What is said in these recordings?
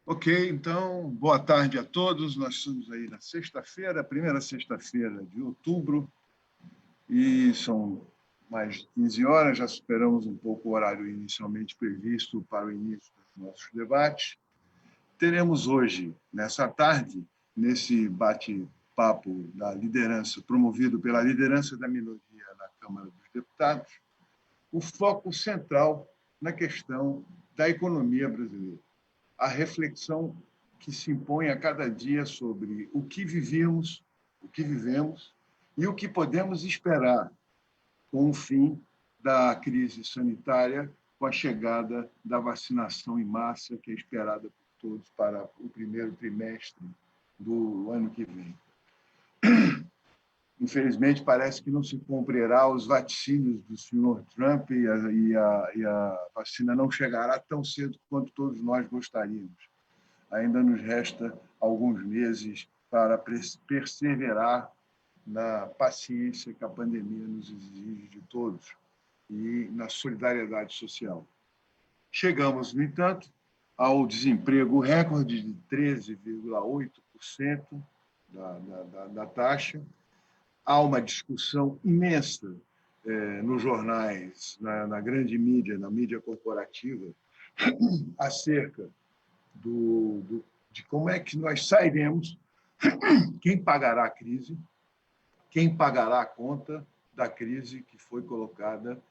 Ok, então, boa tarde a todos. Nós estamos aí na sexta-feira, primeira sexta-feira de outubro, e são mais de 15 horas, já superamos um pouco o horário inicialmente previsto para o início dos nossos debates. Teremos hoje, nessa tarde, nesse bate-papo da liderança, promovido pela liderança da minoria na Câmara dos Deputados, o foco central na questão da economia brasileira. A reflexão que se impõe a cada dia sobre o que vivemos, o que vivemos e o que podemos esperar com o fim da crise sanitária, com a chegada da vacinação em massa, que é esperada por todos para o primeiro trimestre do ano que vem. Infelizmente, parece que não se cumprirá os vaticínios do senhor Trump e a vacina não chegará tão cedo quanto todos nós gostaríamos. Ainda nos resta alguns meses para perseverar na paciência que a pandemia nos exige de todos e na solidariedade social. Chegamos, no entanto, ao desemprego recorde de 13,8% da taxa. Há uma discussão imensa nos jornais, na grande mídia, na mídia corporativa, acerca de como é que nós sairemos, quem pagará a crise, quem pagará a conta da crise que foi colocada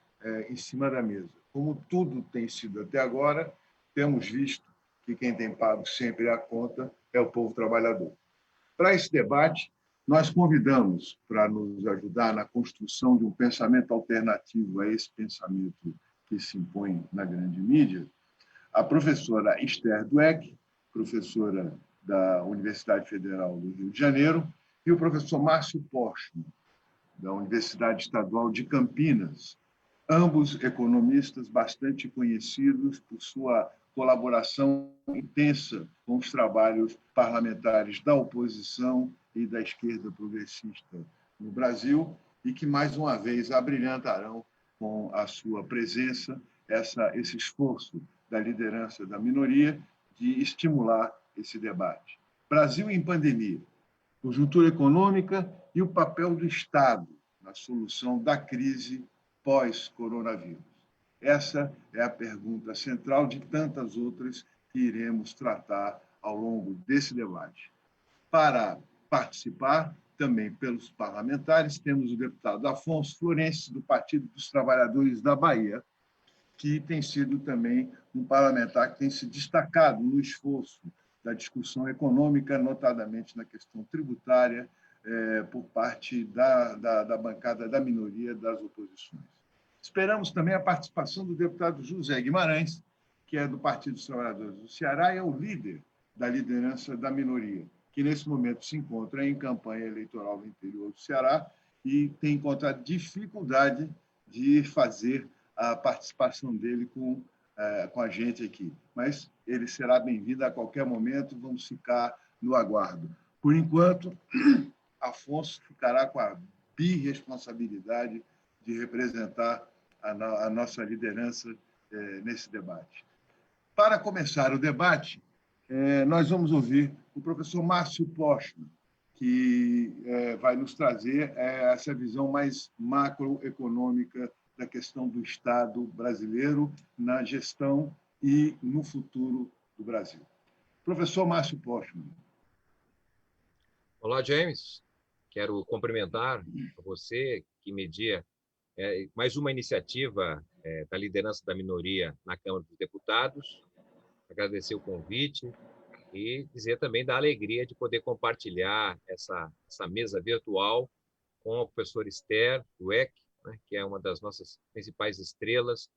em cima da mesa. Como tudo tem sido até agora, temos visto que quem tem pago sempre a conta é o povo trabalhador. Para esse debate, nós convidamos, para nos ajudar na construção de um pensamento alternativo a esse pensamento que se impõe na grande mídia, a professora Esther Dweck, professora da Universidade Federal do Rio de Janeiro, e o professor Márcio Postman, da Universidade Estadual de Campinas, ambos economistas bastante conhecidos por sua colaboração intensa com os trabalhos parlamentares da oposição e da esquerda progressista no Brasil e que, mais uma vez, abrilhantarão com a sua presença esse esforço da liderança da minoria de estimular esse debate. Brasil em pandemia, conjuntura econômica e o papel do Estado na solução da crise pós-coronavírus. Essa é a pergunta central de tantas outras que iremos tratar ao longo desse debate. Para participar, também pelos parlamentares, temos o deputado Afonso Florencio, do Partido dos Trabalhadores da Bahia, que tem sido também um parlamentar que tem se destacado no esforço da discussão econômica, notadamente na questão tributária, por parte da bancada da minoria das oposições. Esperamos também a participação do deputado José Guimarães, que é do Partido dos Trabalhadores do Ceará e é o líder da liderança da minoria, que nesse momento se encontra em campanha eleitoral no interior do Ceará e tem encontrado dificuldade de fazer a participação dele com a gente aqui. Mas ele será bem-vindo a qualquer momento, vamos ficar no aguardo. Por enquanto, Afonso ficará com a birresponsabilidade de representar a nossa liderança nesse debate. Para começar o debate, nós vamos ouvir o professor Márcio Postman, que vai nos trazer essa visão mais macroeconômica da questão do Estado brasileiro na gestão e no futuro do Brasil. Professor Márcio Postman. Olá, James. Quero cumprimentar você que media mais uma iniciativa da liderança da minoria na Câmara dos Deputados, agradecer o convite e dizer também da alegria de poder compartilhar essa mesa virtual com a professora Esther Dweck, né, que é uma das nossas principais estrelas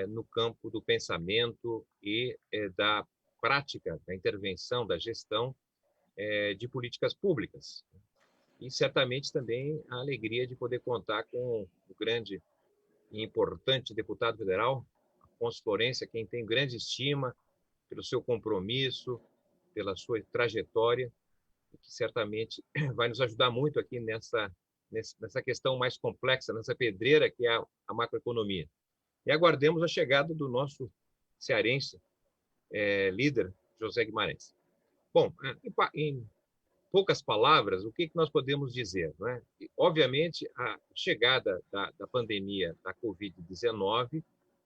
no campo do pensamento e da prática, da intervenção, da gestão de políticas públicas. E certamente também a alegria de poder contar com o grande e importante deputado federal, Afonso Florencio, quem tem grande estima pelo seu compromisso, pela sua trajetória, e que certamente vai nos ajudar muito aqui nessa questão mais complexa, nessa pedreira que é a macroeconomia. E aguardemos a chegada do nosso cearense líder, José Guimarães. Bom, em poucas palavras, o que nós podemos dizer? Não é? Obviamente, a chegada da pandemia da Covid-19,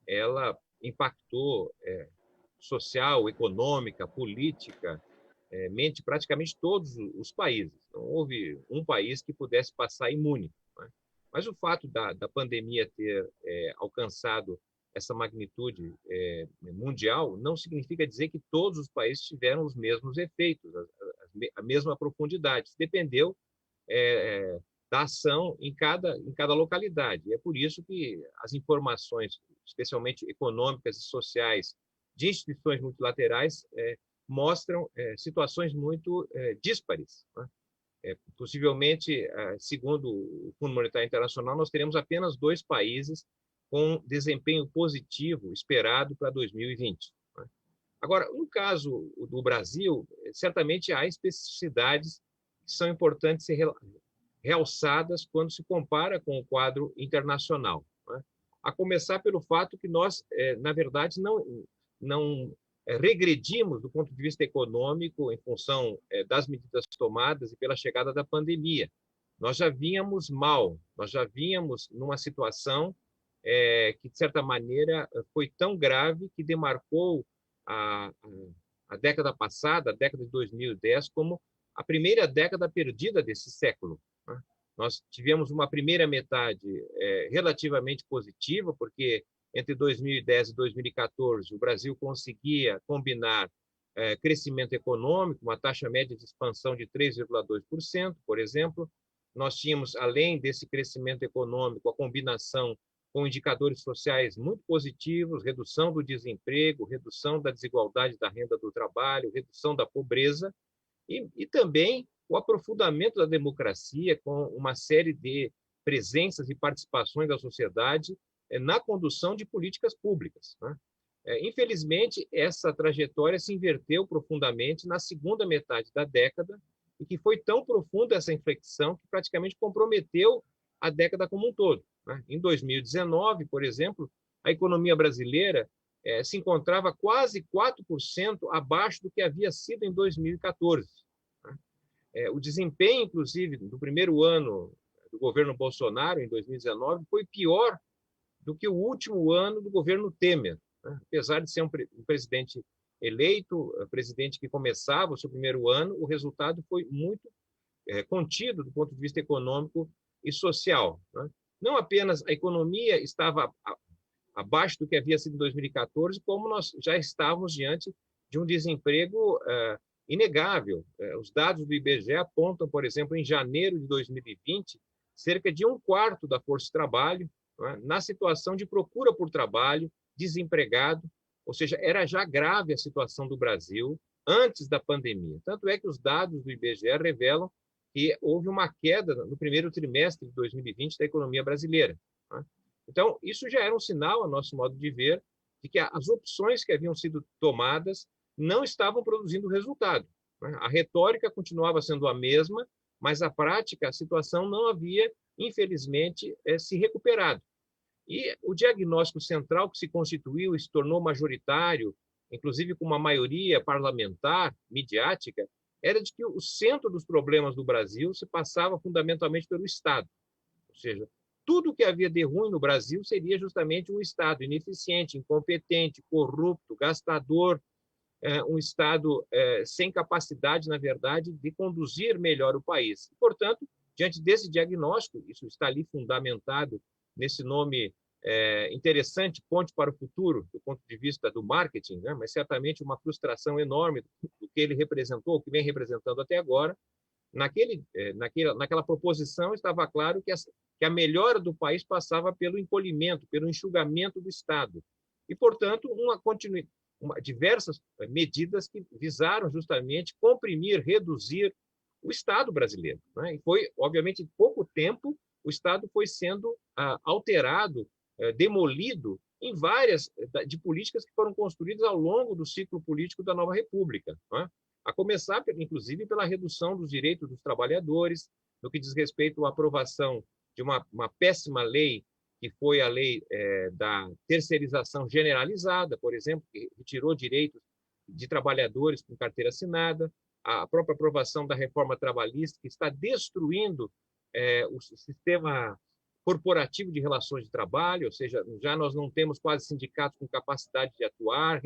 ela impactou social, econômica, política, mente praticamente todos os países. Não houve um país que pudesse passar imune. Não é? Mas o fato da pandemia ter alcançado essa magnitude mundial não significa dizer que todos os países tiveram os mesmos efeitos, a mesma profundidade. Dependeu da ação em cada localidade. E é por isso que as informações, especialmente econômicas e sociais, de instituições multilaterais, mostram situações muito díspares. Né? Possivelmente, segundo o Fundo Monetário Internacional, nós teremos apenas 2 países com desempenho positivo esperado para 2020. Né? Agora, no caso do Brasil, certamente há especificidades que são importantes ser realçadas quando se compara com o quadro internacional. Né? A começar pelo fato que nós, na verdade, não regredimos do ponto de vista econômico em função das medidas tomadas e pela chegada da pandemia. Nós já vínhamos mal, nós já vínhamos numa situação que, de certa maneira, foi tão grave que demarcou a década passada, a década de 2010, como a primeira década perdida desse século. Né? Nós tivemos uma primeira metade relativamente positiva, porque entre 2010 e 2014 o Brasil conseguia combinar crescimento econômico, uma taxa média de expansão de 3,2%, por exemplo. Nós tínhamos, além desse crescimento econômico, a combinação com indicadores sociais muito positivos, redução do desemprego, redução da desigualdade da renda do trabalho, redução da pobreza, e também o aprofundamento da democracia com uma série de presenças e participações da sociedade na condução de políticas públicas. Né? Infelizmente, essa trajetória se inverteu profundamente na segunda metade da década, e que foi tão profunda essa inflexão que praticamente comprometeu a década como um todo. Né? Em 2019, por exemplo, a economia brasileira se encontrava quase 4% abaixo do que havia sido em 2014. Né? O desempenho, inclusive, do primeiro ano do governo Bolsonaro, em 2019, foi pior do que o último ano do governo Temer. Né? Apesar de ser um presidente eleito, presidente que começava o seu primeiro ano, o resultado foi muito contido do ponto de vista econômico e social. Né? Não apenas a economia estava abaixo do que havia sido em 2014, como nós já estávamos diante de um desemprego inegável. Os dados do IBGE apontam, por exemplo, em janeiro de 2020, cerca de 1/4 da força de trabalho na situação de procura por trabalho, desempregado, ou seja, era já grave a situação do Brasil antes da pandemia. Tanto é que os dados do IBGE revelam que houve uma queda no primeiro trimestre de 2020 da economia brasileira. Então, isso já era um sinal, a nosso modo de ver, de que as opções que haviam sido tomadas não estavam produzindo resultado. A retórica continuava sendo a mesma, mas a prática, a situação não havia, infelizmente, se recuperado. E o diagnóstico central que se constituiu e se tornou majoritário, inclusive com uma maioria parlamentar, midiática, era de que o centro dos problemas do Brasil se passava fundamentalmente pelo Estado. Ou seja, tudo o que havia de ruim no Brasil seria justamente um Estado ineficiente, incompetente, corrupto, gastador, um Estado sem capacidade, na verdade, de conduzir melhor o país. E, portanto, diante desse diagnóstico, isso está ali fundamentado nesse nome interessante, Ponte para o Futuro, do ponto de vista do marketing, né? Mas certamente uma frustração enorme do que ele representou, o que vem representando até agora. naquela proposição estava claro que a melhora do país passava pelo encolhimento, pelo enxugamento do Estado. E, portanto, diversas medidas que visaram justamente comprimir, reduzir o Estado brasileiro, né? E foi, obviamente, em pouco tempo, o Estado foi sendo alterado, demolido em várias de políticas que foram construídas ao longo do ciclo político da nova República, né? A começar, inclusive, pela redução dos direitos dos trabalhadores, no que diz respeito à aprovação de uma péssima lei, que foi a lei da terceirização generalizada, por exemplo, que retirou direitos de trabalhadores com carteira assinada, a própria aprovação da reforma trabalhista, que está destruindo o sistema corporativo de relações de trabalho, ou seja, já nós não temos quase sindicatos com capacidade de atuar,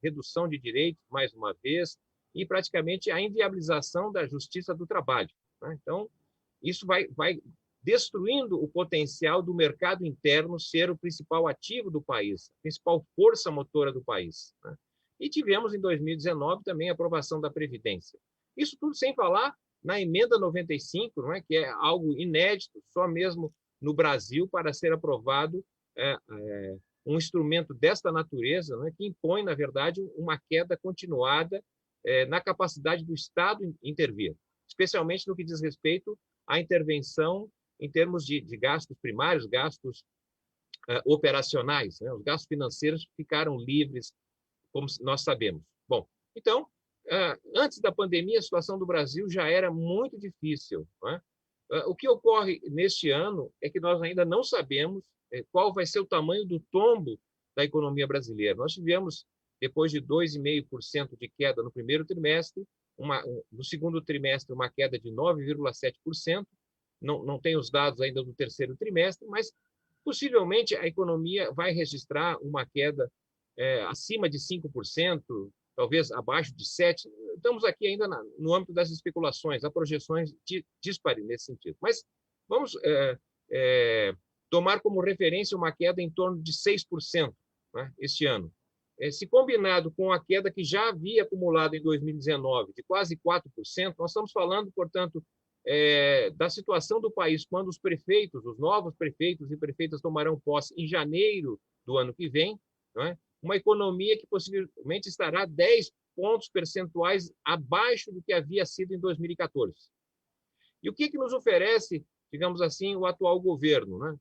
redução de direitos, mais uma vez, e praticamente a inviabilização da justiça do trabalho, né? Então, isso vai destruindo o potencial do mercado interno ser o principal ativo do país, a principal força motora do país, né? E tivemos, em 2019, também a aprovação da Previdência. Isso tudo sem falar na Emenda 95, não é? Que é algo inédito, só mesmo no Brasil, para ser aprovado um instrumento desta natureza, não é? Que impõe, na verdade, uma queda continuada na capacidade do Estado intervir, especialmente no que diz respeito à intervenção em termos de gastos primários, gastos operacionais, né? Os gastos financeiros ficaram livres, como nós sabemos. Bom, então, antes da pandemia, a situação do Brasil já era muito difícil, né? O que ocorre neste ano é que nós ainda não sabemos qual vai ser o tamanho do tombo da economia brasileira. Nós tivemos, depois de 2,5% de queda no primeiro trimestre, no segundo trimestre, uma queda de 9,7%. Não tem os dados ainda do terceiro trimestre, mas possivelmente a economia vai registrar uma queda acima de 5%, talvez abaixo de 7%. Estamos aqui ainda no âmbito das especulações, há projeções díspares nesse sentido. Mas vamos tomar como referência uma queda em torno de 6%, né, este ano. Se combinado com a queda que já havia acumulado em 2019, de quase 4%, nós estamos falando, portanto, da situação do país quando os novos prefeitos e prefeitas tomarão posse em janeiro do ano que vem, não é? Uma economia que possivelmente estará 10 pontos percentuais abaixo do que havia sido em 2014. E o que nos oferece, digamos assim, o atual governo, né?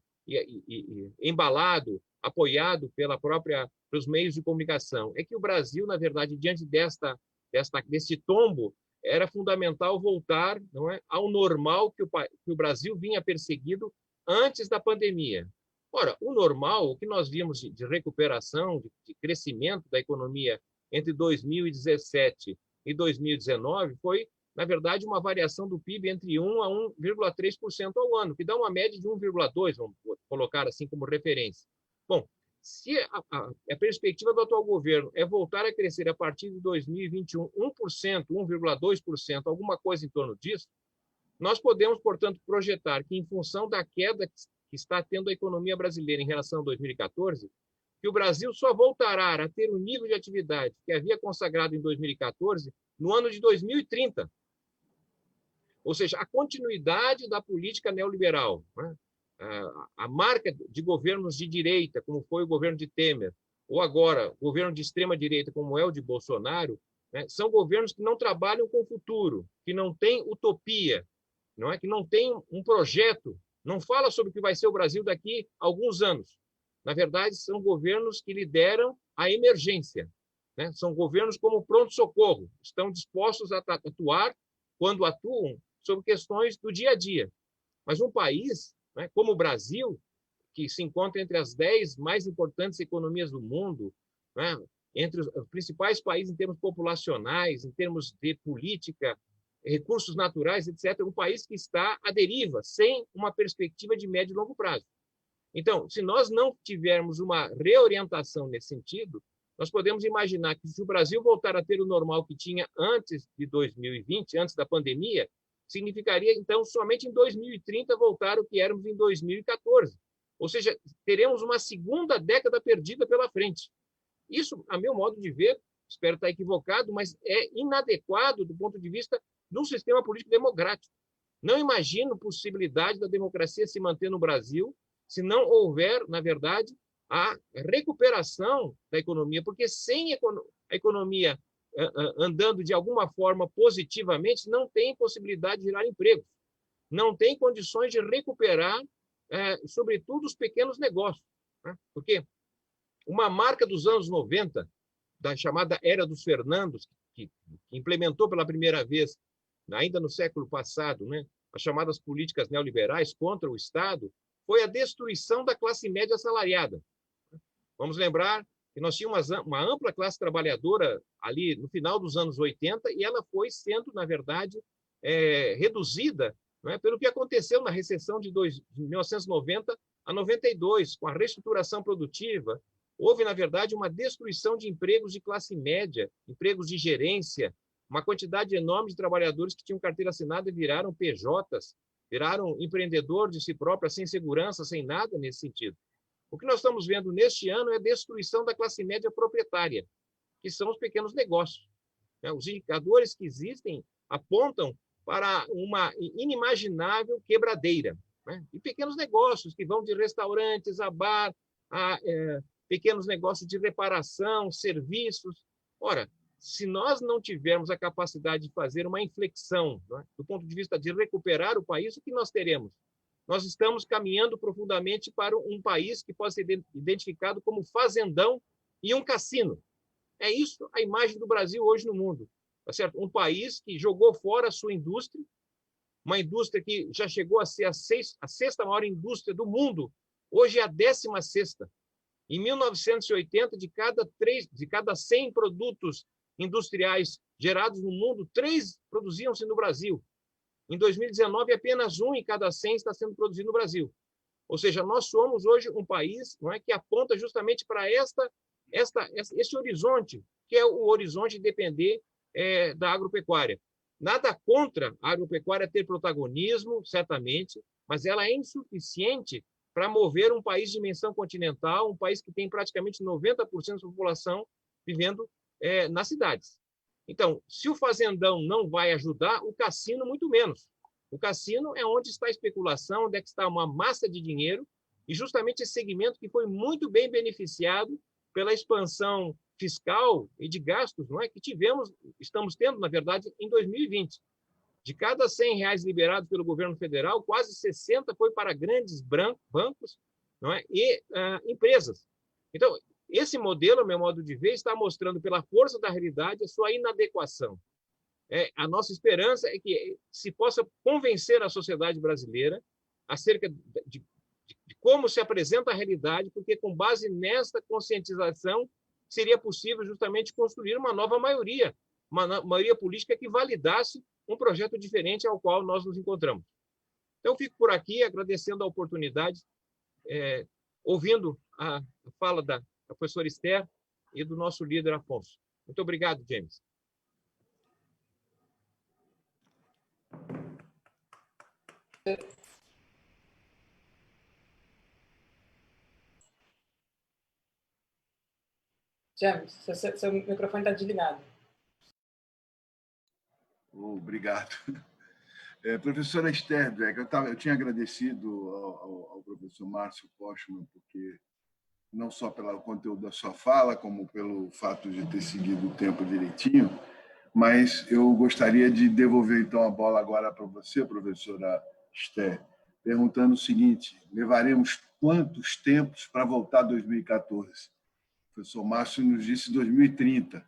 Embalado, apoiado pelos meios de comunicação, é que o Brasil, na verdade, diante desse tombo, era fundamental voltar, não é, ao normal que o Brasil vinha perseguido antes da pandemia. Ora, o normal, o que nós vimos de recuperação, de crescimento da economia entre 2017 e 2019 foi, na verdade, uma variação do PIB entre 1 a 1,3% ao ano, que dá uma média de 1,2%, vamos colocar assim como referência. Bom, se a perspectiva do atual governo é voltar a crescer a partir de 2021 1%, 1,2%, alguma coisa em torno disso, nós podemos, portanto, projetar que, em função da queda que está tendo a economia brasileira em relação a 2014, que o Brasil só voltará a ter o nível de atividade que havia consagrado em 2014 no ano de 2030. Ou seja, a continuidade da política neoliberal, né? A marca de governos de direita, como foi o governo de Temer, ou agora o governo de extrema-direita, como é o de Bolsonaro, né? São governos que não trabalham com o futuro, que não têm utopia, não é? Que não têm um projeto, não fala sobre o que vai ser o Brasil daqui a alguns anos. Na verdade, são governos que lideram a emergência, né? São governos como pronto-socorro, estão dispostos a atuar, quando atuam, sobre questões do dia a dia. Mas um país, né, como o Brasil, que se encontra entre as 10 mais importantes economias do mundo, né, entre os principais países em termos populacionais, em termos de política, recursos naturais, etc., um país que está à deriva, sem uma perspectiva de médio e longo prazo. Então, se nós não tivermos uma reorientação nesse sentido, nós podemos imaginar que, se o Brasil voltar a ter o normal que tinha antes de 2020, antes da pandemia, significaria, então, somente em 2030 voltar ao que éramos em 2014. Ou seja, teremos uma segunda década perdida pela frente. Isso, a meu modo de ver, espero estar equivocado, mas é inadequado do ponto de vista num sistema político democrático. Não imagino possibilidade da democracia se manter no Brasil se não houver, na verdade, a recuperação da economia, porque sem a economia andando de alguma forma positivamente, não tem possibilidade de gerar emprego, não tem condições de recuperar, sobretudo, os pequenos negócios. Né? Porque uma marca dos anos 90, da chamada Era dos Fernandos, que implementou pela primeira vez, ainda no século passado, né, as chamadas políticas neoliberais contra o Estado, foi a destruição da classe média assalariada. Vamos lembrar que nós tínhamos uma ampla classe trabalhadora ali no final dos anos 80 e ela foi sendo, na verdade, reduzida, né, pelo que aconteceu na recessão de 1990 a 92, com a reestruturação produtiva. Houve, na verdade, uma destruição de empregos de classe média, empregos de gerência, uma quantidade enorme de trabalhadores que tinham carteira assinada e viraram PJs, viraram empreendedor de si próprio, sem segurança, sem nada nesse sentido. O que nós estamos vendo neste ano é a destruição da classe média proprietária, que são os pequenos negócios. Os indicadores que existem apontam para uma inimaginável quebradeira. E pequenos negócios que vão de restaurantes a bar, a pequenos negócios de reparação, serviços. Ora, se nós não tivermos a capacidade de fazer uma inflexão, do ponto de vista de recuperar o país, o que nós teremos? Nós estamos caminhando profundamente para um país que pode ser identificado como fazendão e um cassino. É isso a imagem do Brasil hoje no mundo. Tá certo? Um país que jogou fora a sua indústria, uma indústria que já chegou a ser a sexta maior indústria do mundo, hoje é a 16ª. Em 1980, de cada 100 produtos industriais gerados no mundo, 3 produziam-se no Brasil. Em 2019, apenas 1 em cada 100 está sendo produzido no Brasil. Ou seja, nós somos hoje um país, não é, que aponta justamente para esse horizonte, que é o horizonte de depender da agropecuária. Nada contra a agropecuária ter protagonismo, certamente, mas ela é insuficiente para mover um país de dimensão continental, um país que tem praticamente 90% da população vivendo nas cidades. Então, se o fazendão não vai ajudar, o cassino muito menos. O cassino é onde está a especulação, onde é que está uma massa de dinheiro, e justamente esse segmento que foi muito bem beneficiado pela expansão fiscal e de gastos, não é, que estamos tendo, na verdade, em 2020. De cada R$100 liberados pelo governo federal, quase 60 foi para grandes bancos, não é, e empresas. Então, esse modelo, ao meu modo de ver, está mostrando pela força da realidade a sua inadequação. A nossa esperança é que se possa convencer a sociedade brasileira acerca de como se apresenta a realidade, porque com base nesta conscientização seria possível justamente construir uma nova maioria, uma maioria política que validasse um projeto diferente ao qual nós nos encontramos. Então, fico por aqui agradecendo a oportunidade, ouvindo a fala da professora Esther e do nosso líder Afonso. Muito obrigado, James. James, seu microfone está desligado. Obrigado. Professora Esther Dweck, eu tinha agradecido ao professor Márcio Postman, porque não só pelo conteúdo da sua fala, como pelo fato de ter seguido o tempo direitinho, mas eu gostaria de devolver, então, a bola agora para você, professora Esther, perguntando o seguinte: levaremos quantos tempos para voltar a 2014? O professor Márcio nos disse 2030.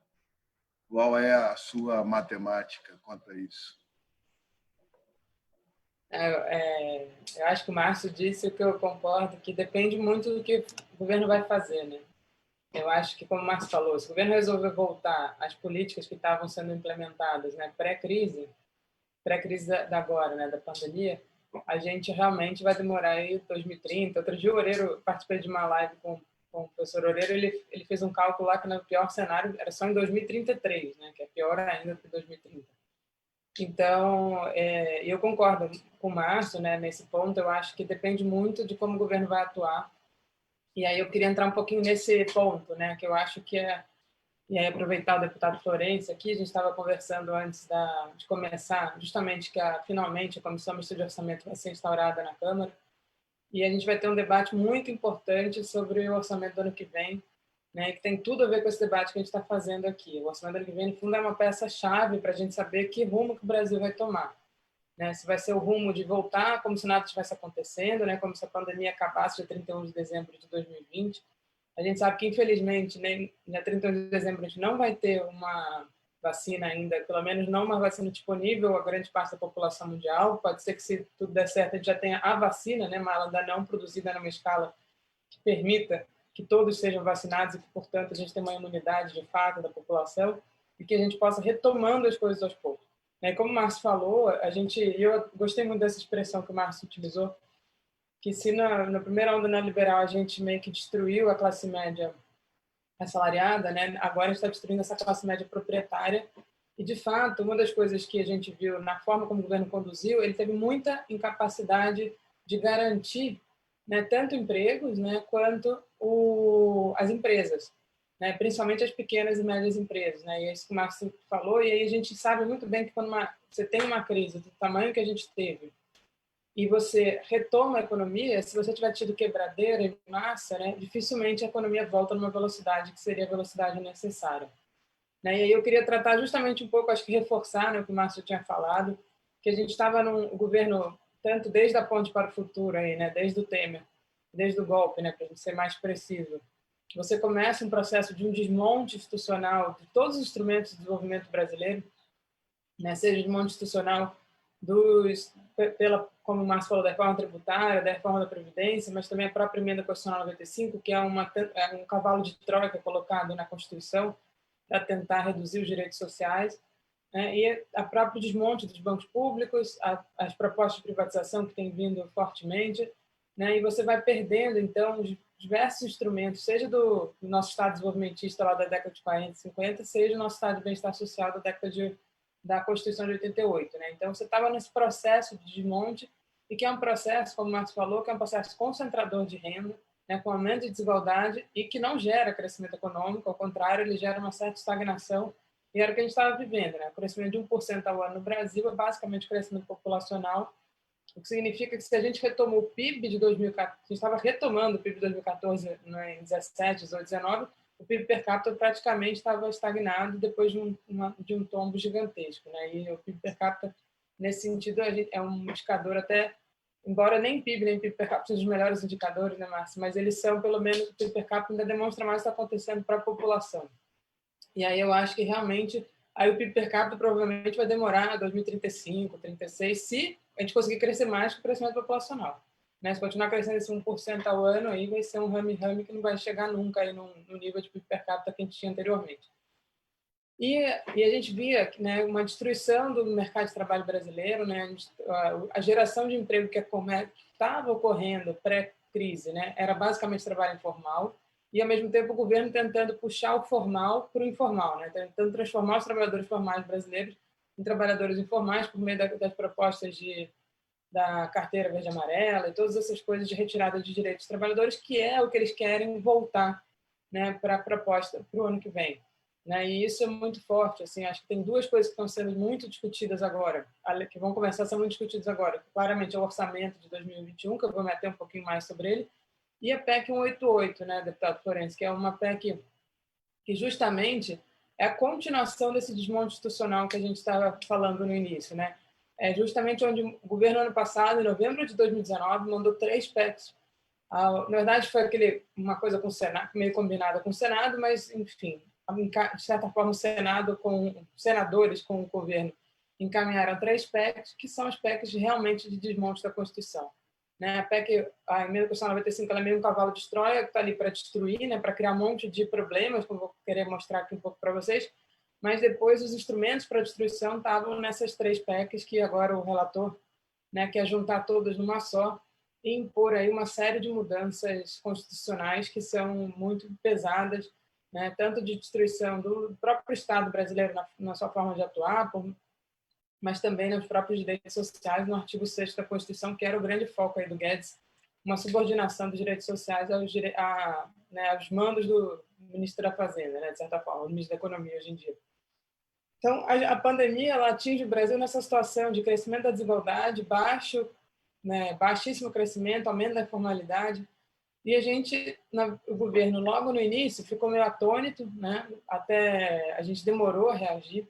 Qual é a sua matemática quanto a isso? Eu acho que o Márcio disse o que eu concordo, que depende muito do que o governo vai fazer, né? Eu acho que, como o Márcio falou, se o governo resolver voltar às políticas que estavam sendo implementadas, né, pré-crise da agora, né, da pandemia, a gente realmente vai demorar aí 2030. Outro dia, o Oreiro, participei de uma live com o professor Oreiro, ele fez um cálculo lá que no pior cenário era só em 2033, né, que é pior ainda do que 2030. Então, eu concordo com o Márcio, né, nesse ponto. Eu acho que depende muito de como o governo vai atuar. E aí eu queria entrar um pouquinho nesse ponto, né, que eu acho que E aí aproveitar o deputado Florencio aqui, a gente estava conversando antes de começar, justamente que finalmente a Comissão Mista de Orçamento vai ser instaurada na Câmara, e a gente vai ter um debate muito importante sobre o orçamento do ano que vem, né, que tem tudo a ver com esse debate que a gente está fazendo aqui. O orçamento do ano que vem, no fundo, é uma peça-chave para a gente saber que rumo que o Brasil vai tomar. Né? Se vai ser o rumo de voltar como se nada estivesse acontecendo, né? Como se a pandemia acabasse dia 31 de dezembro de 2020. A gente sabe que, infelizmente, nem dia 31 de dezembro a gente não vai ter uma vacina ainda, pelo menos não uma vacina disponível a grande parte da população mundial. Pode ser que, se tudo der certo, a gente já tenha a vacina, né? Mas ela ainda não produzida numa escala que permita que todos sejam vacinados e que, portanto, a gente tenha uma imunidade de fato da população e que a gente possa retomando as coisas aos poucos. Como o Márcio falou, eu gostei muito dessa expressão que o Márcio utilizou, que se na primeira onda neoliberal a gente meio que destruiu a classe média assalariada, né, agora a gente está destruindo essa classe média proprietária. E, de fato, uma das coisas que a gente viu na forma como o governo conduziu, ele teve muita incapacidade de garantir, né, tanto empregos, né, quanto as empresas, né, principalmente as pequenas e médias empresas, né, e é isso que o Márcio falou. E aí a gente sabe muito bem que quando você tem uma crise do tamanho que a gente teve e você retoma a economia, se você tiver tido quebradeira em massa, né, dificilmente a economia volta numa velocidade que seria a velocidade necessária. Né? E aí eu queria tratar justamente um pouco, acho que reforçar, né, o que o Márcio tinha falado, que a gente estava num governo, tanto desde a Ponte para o Futuro, aí, né, desde o Temer, desde o golpe, né, para a gente ser mais preciso, você começa um processo de um desmonte institucional de todos os instrumentos de desenvolvimento brasileiro, né, seja desmonte institucional como o Márcio falou, da reforma tributária, da reforma da Previdência, mas também a própria emenda constitucional 95, que é um cavalo de Troia colocado na Constituição para tentar reduzir os direitos sociais, né, e a próprio desmonte dos bancos públicos, as propostas de privatização que têm vindo fortemente, né, e você vai perdendo, então, diversos instrumentos, seja do nosso Estado desenvolvimentista lá da década de 40 e 50, seja do nosso Estado de bem-estar social da década da Constituição de 88. Né? Então, você estava nesse processo de desmonte, e que é um processo, como o Marcos falou, que é um processo concentrador de renda, né, com aumento de desigualdade e que não gera crescimento econômico, ao contrário, ele gera uma certa estagnação, e era o que a gente estava vivendo. Né? O crescimento de 1% ao ano no Brasil é basicamente crescimento populacional, o que significa que se a gente retomou o PIB de 2014, a gente estava retomando o PIB de 2014, né, em 17, 18, 19, o PIB per capita praticamente estava estagnado depois de um tombo gigantesco. Né? E o PIB per capita, nesse sentido, é um indicador até, embora nem PIB nem PIB per capita sejam os melhores indicadores, né, Márcio? Mas eles são, pelo menos, o PIB per capita ainda demonstra mais o que está acontecendo para a população. E aí eu acho que realmente aí o PIB per capita provavelmente vai demorar 2035, 36, se a gente conseguir crescer mais que o crescimento populacional. Né? Se continuar crescendo esse 1% ao ano, aí vai ser um rame-rame que não vai chegar nunca aí no nível de PIB per capita que a gente tinha anteriormente. E a gente via, né, uma destruição do mercado de trabalho brasileiro, né, a geração de emprego que estava ocorrendo pré-crise, né, era basicamente trabalho informal, e, ao mesmo tempo, o governo tentando puxar o formal para o informal, né, tentando transformar os trabalhadores formais brasileiros em trabalhadores informais por meio das propostas da carteira verde e amarela e todas essas coisas de retirada de direitos dos trabalhadores, que é o que eles querem voltar, né, para a proposta para o ano que vem. Né? E isso é muito forte. Assim, acho que tem duas coisas que estão sendo muito discutidas agora, que vão começar a ser muito discutidas agora. Claramente, é o orçamento de 2021, que eu vou meter um pouquinho mais sobre ele, e a PEC 188, né, deputado Florencio, que é uma PEC que justamente é a continuação desse desmonte institucional que a gente estava falando no início. Né? É justamente onde o governo, ano passado, em novembro de 2019, mandou 3 PECs. Na verdade, foi uma coisa com o Senado, meio combinada com o Senado, mas, enfim, de certa forma, o Senado, com senadores com o governo, encaminharam 3 PECs, que são as PECs realmente de desmonte da Constituição. Né? A emenda constitucional 95, ela é meio um cavalo de Troia, que está ali para destruir, né? Para criar um monte de problemas, como eu vou querer mostrar aqui um pouco para vocês, mas depois os instrumentos para a destruição estavam nessas 3 PECs, que agora o relator, né, quer juntar todas numa só e impor aí uma série de mudanças constitucionais que são muito pesadas, né, tanto de destruição do próprio Estado brasileiro na sua forma de atuar, mas também nos próprios direitos sociais, no artigo 6º da Constituição, que era o grande foco aí do Guedes, uma subordinação dos direitos sociais aos mandos ministro da Fazenda, né, de certa forma, o ministro da Economia hoje em dia. Então, a pandemia ela atinge o Brasil nessa situação de crescimento da desigualdade, baixíssimo crescimento, aumento da informalidade, e a gente, o governo, logo no início, ficou meio atônito, né, até a gente demorou a reagir.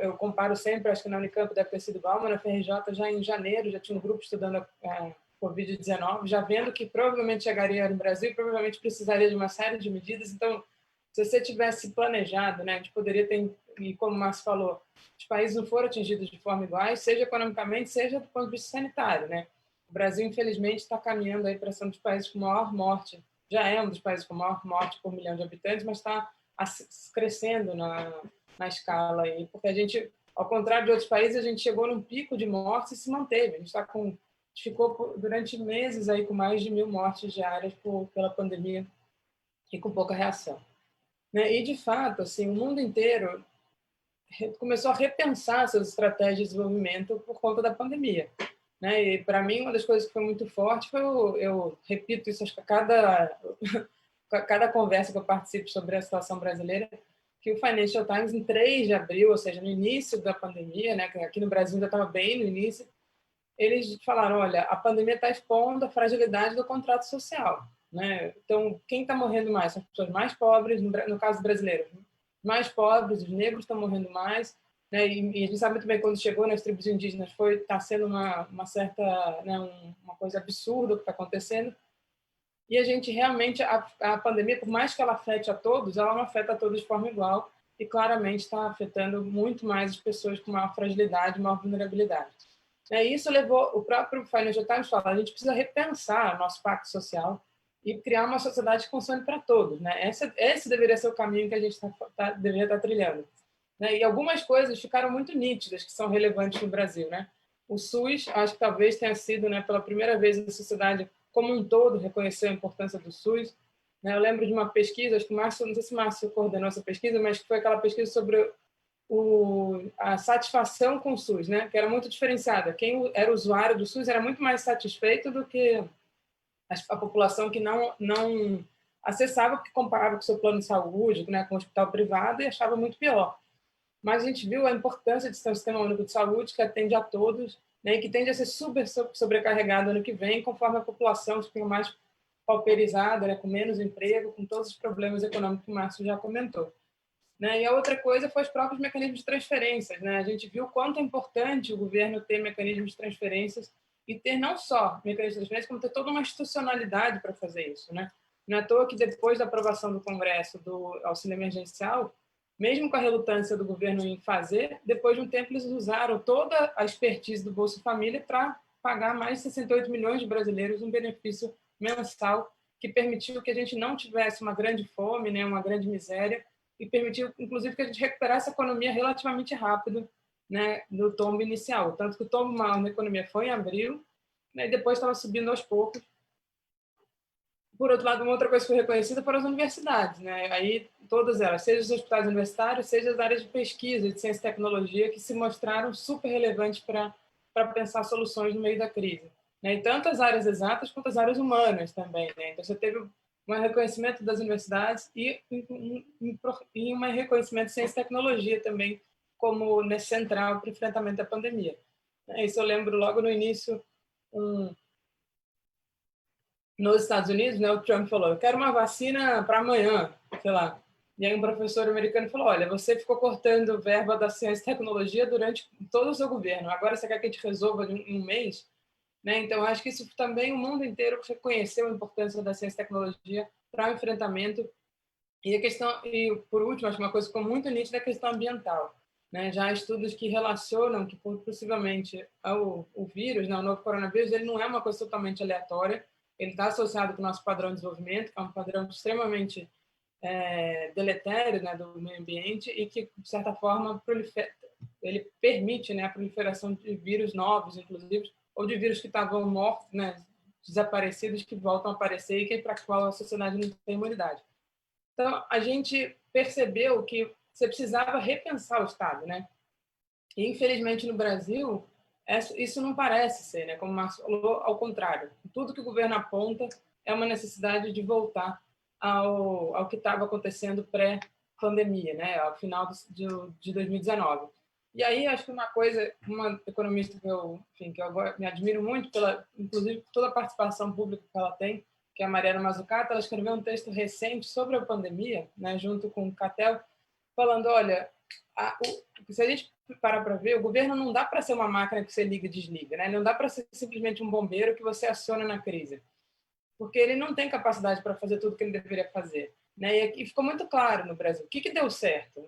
Eu comparo sempre, acho que na Unicamp deve ter sido igual, mas na FRJ já em janeiro já tinha um grupo estudando a Covid-19, já vendo que provavelmente chegaria no Brasil e provavelmente precisaria de uma série de medidas. Então, se você tivesse planejado, né, a gente poderia ter, e como o Márcio falou, os países não foram atingidos de forma igual, seja economicamente, seja do ponto de vista sanitário, né? O Brasil, infelizmente, está caminhando aí para ser um dos países com maior morte, já é um dos países com maior morte por milhão de habitantes, mas está crescendo na escala aí, porque a gente, ao contrário de outros países, a gente chegou num pico de mortes e se manteve. A gente ficou durante meses aí com mais de 1.000 mortes diárias pela pandemia e com pouca reação. E, de fato, assim, o mundo inteiro começou a repensar suas estratégias de desenvolvimento por conta da pandemia. E, para mim, uma das coisas que foi muito forte foi, eu repito isso acho que a cada conversa que eu participo sobre a situação brasileira, que o Financial Times, em 3 de abril, ou seja, no início da pandemia, né, que aqui no Brasil ainda estava bem no início, eles falaram, olha, a pandemia está expondo a fragilidade do contrato social. Então, quem está morrendo mais? São as pessoas mais pobres, no caso brasileiro, mais pobres, os negros estão morrendo mais, e a gente sabe muito bem, quando chegou nas tribos indígenas, está sendo uma certa, uma coisa absurda o que está acontecendo. E a gente realmente, a pandemia, por mais que ela afete a todos, ela não afeta a todos de forma igual e claramente está afetando muito mais as pessoas com maior fragilidade, maior vulnerabilidade. E isso levou, o próprio Financial Times fala, a gente precisa repensar o nosso pacto social e criar uma sociedade que funcione para todos. Esse deveria ser o caminho que a gente deveria estar trilhando. E algumas coisas ficaram muito nítidas que são relevantes no Brasil. O SUS, acho que talvez tenha sido, pela primeira vez na sociedade como um todo, reconheceu a importância do SUS. Eu lembro de uma pesquisa, acho que o Márcio, não sei se o Márcio coordenou essa pesquisa, mas que foi aquela pesquisa sobre a satisfação com o SUS, que era muito diferenciada. Quem era usuário do SUS era muito mais satisfeito do que a população que não acessava, porque comparava com o seu plano de saúde, com o hospital privado, e achava muito pior. Mas a gente viu a importância de ter um sistema único de saúde que atende a todos, e que tende a ser super sobrecarregado ano que vem, conforme a população fica mais pauperizada, com menos emprego, com todos os problemas econômicos que o Márcio já comentou. E a outra coisa foi os próprios mecanismos de transferências. A gente viu o quanto é importante o governo ter mecanismos de transferências e ter não só mecanismos de transferências, como ter toda uma institucionalidade para fazer isso. Não é à toa que depois da aprovação do Congresso do auxílio emergencial, mesmo com a relutância do governo em fazer, depois de um tempo eles usaram toda a expertise do Bolsa Família para pagar mais de 68 milhões de brasileiros um benefício mensal que permitiu que a gente não tivesse uma grande fome, uma grande miséria, e permitiu, inclusive, que a gente recuperasse a economia relativamente rápido do tombo inicial. Tanto que o tombo maior na economia foi em abril, e depois estava subindo aos poucos. Por outro lado, uma outra coisa que foi reconhecida foram as universidades. Aí, todas elas, seja os hospitais universitários, seja as áreas de pesquisa, de ciência e tecnologia, que se mostraram super relevantes para pensar soluções no meio da crise. E tanto as áreas exatas quanto as áreas humanas também. Então, você teve um reconhecimento das universidades e um reconhecimento de ciência e tecnologia também como central para o enfrentamento da pandemia. Isso eu lembro logo no início, nos Estados Unidos, o Trump falou, eu quero uma vacina para amanhã, sei lá. E aí um professor americano falou, olha, você ficou cortando verba da ciência e tecnologia durante todo o seu governo, agora você quer que a gente resolva em um mês? Então, acho que isso também o mundo inteiro reconheceu a importância da ciência e tecnologia para o enfrentamento. E por último, acho que uma coisa que ficou muito nítida é a questão ambiental. Já há estudos que relacionam que, possivelmente, o vírus, o novo coronavírus, ele não é uma coisa totalmente aleatória, ele está associado com o nosso padrão de desenvolvimento, que é um padrão extremamente deletério do meio ambiente e que, de certa forma, ele permite a proliferação de vírus novos, inclusive, ou de vírus que estavam mortos, desaparecidos, que voltam a aparecer e para a qual a sociedade não tem imunidade. Então, a gente percebeu que você precisava repensar o Estado. E, infelizmente, no Brasil, isso não parece ser, como o Márcio falou, ao contrário. Tudo que o governo aponta é uma necessidade de voltar ao que estava acontecendo pré-pandemia, né? Ao final de 2019. E aí, acho que uma economista que eu me admiro muito, inclusive por toda a participação pública que ela tem, que é a Mariana Mazzucato, ela escreveu um texto recente sobre a pandemia, né, junto com o Catel, falando, olha, se a gente parar para ver, o governo não dá para ser uma máquina que você liga e desliga, né? Não dá para ser simplesmente um bombeiro que você aciona na crise, porque ele não tem capacidade para fazer tudo que ele deveria fazer, né? E ficou muito claro no Brasil o que deu certo,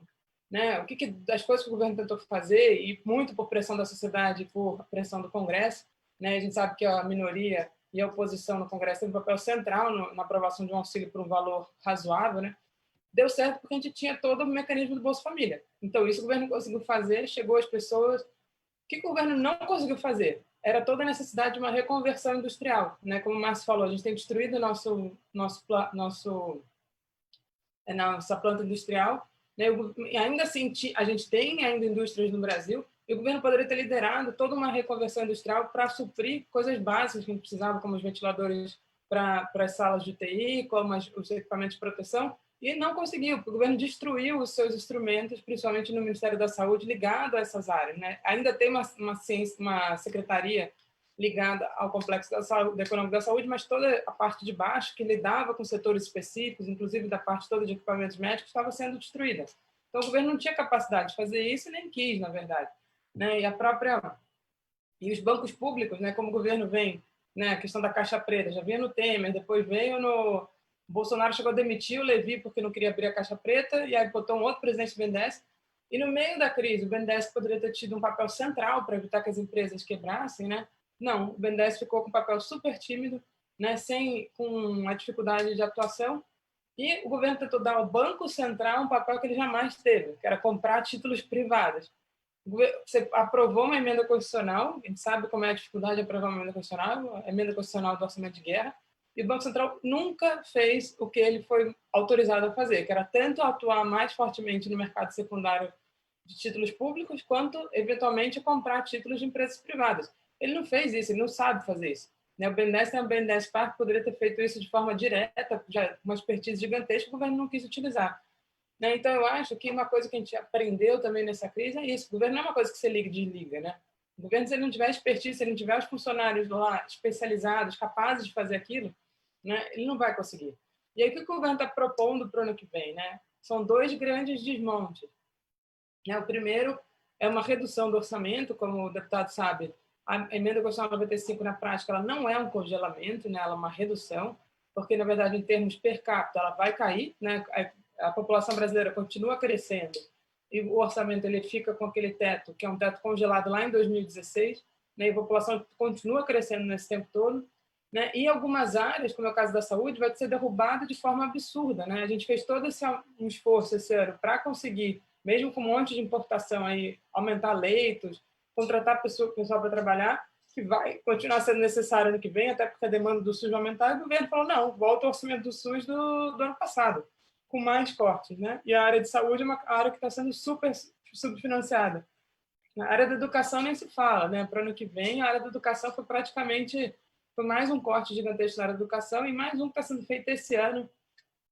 né? O que das coisas que o governo tentou fazer, e muito por pressão da sociedade e por pressão do Congresso, né? A gente sabe que a minoria e a oposição no Congresso têm um papel central na aprovação de um auxílio por um valor razoável, né? Deu certo porque a gente tinha todo o mecanismo do Bolsa Família. Então, isso o governo conseguiu fazer, chegou às pessoas. O que o governo não conseguiu fazer? Era toda a necessidade de uma reconversão industrial, né? Como o Márcio falou, a gente tem destruído nossa planta industrial, né? Ainda assim, a gente tem ainda indústrias no Brasil, e o governo poderia ter liderado toda uma reconversão industrial para suprir coisas básicas que a gente precisava, como os ventiladores para as salas de UTI, como os equipamentos de proteção, e não conseguiu, porque o governo destruiu os seus instrumentos, principalmente no Ministério da Saúde, ligado a essas áreas, né? Ainda tem uma secretaria ligada ao complexo da saúde, econômico da saúde, mas toda a parte de baixo, que lidava com setores específicos, inclusive da parte toda de equipamentos médicos, estava sendo destruída. Então, o governo não tinha capacidade de fazer isso e nem quis, na verdade, né? E os bancos públicos, né, como o governo vem, né, a questão da caixa preta, já vinha no Temer, depois veio no o Bolsonaro, chegou a demitir o Levi porque não queria abrir a caixa preta, e aí botou um outro presidente do BNDES. E no meio da crise, o BNDES poderia ter tido um papel central para evitar que as empresas quebrassem, né? Não, o BNDES ficou com um papel super tímido, né, com uma dificuldade de atuação, e o governo tentou dar ao Banco Central um papel que ele jamais teve, que era comprar títulos privados. Você aprovou uma emenda constitucional, a gente sabe como é a dificuldade de aprovar uma emenda constitucional, a emenda constitucional do orçamento de guerra, e o Banco Central nunca fez o que ele foi autorizado a fazer, que era tanto atuar mais fortemente no mercado secundário de títulos públicos, quanto, eventualmente, comprar títulos de empresas privadas. Ele não fez isso, ele não sabe fazer isso. O BNDES tem o BNDES Parque, poderia ter feito isso de forma direta, já uma expertise gigantesca, o governo não quis utilizar. Então, eu acho que uma coisa que a gente aprendeu também nessa crise é isso. O governo não é uma coisa que você liga e desliga, né? O governo, se ele não tiver expertise, se ele não tiver os funcionários lá especializados, capazes de fazer aquilo, né, ele não vai conseguir. E aí, o que o governo está propondo para o ano que vem, né? São dois grandes desmontes. O primeiro é uma redução do orçamento, como o deputado sabe, a emenda constitucional 95, na prática, ela não é um congelamento, né? Ela é uma redução, porque, na verdade, em termos per capita, ela vai cair, né? A população brasileira continua crescendo e o orçamento ele fica com aquele teto, que é um teto congelado lá em 2016, né? E a população continua crescendo nesse tempo todo, né? E algumas áreas, como é o caso da saúde, vai ser derrubado de forma absurda, né? A gente fez todo um esforço esse ano para conseguir, mesmo com um monte de importação, aí, aumentar leitos, contratar pessoal para trabalhar, que vai continuar sendo necessário ano que vem, até porque a demanda do SUS vai aumentar, e o governo falou, não, volta ao orçamento do SUS do ano passado, com mais cortes, né? E a área de saúde é uma área que está sendo super subfinanciada. Na área da educação nem se fala, né? Para o ano que vem, a área da educação foi mais um corte gigantesco na área da educação, e mais um que está sendo feito esse ano,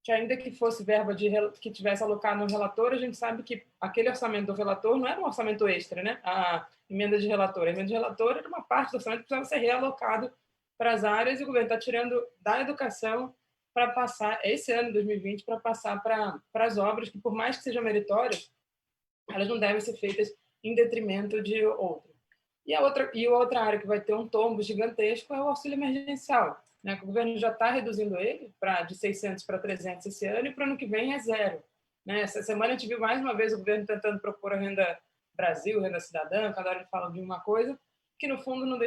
que ainda que fosse verba que tivesse alocado no relator, a gente sabe que aquele orçamento do relator não era um orçamento extra, né? A emenda de relator. A emenda de relator era uma parte do orçamento que precisava ser realocado para as áreas, e o governo está tirando da educação para passar, esse ano, 2020, para passar para as obras que, por mais que sejam meritórias, elas não devem ser feitas em detrimento de outra. E outra área que vai ter um tombo gigantesco é o auxílio emergencial, né? O governo já está reduzindo ele de 600 para 300 esse ano, e para o ano que vem é zero, né? Essa semana a gente viu mais uma vez o governo tentando propor a renda Brasil, renda cidadã, cada hora ele fala de uma coisa, que no fundo não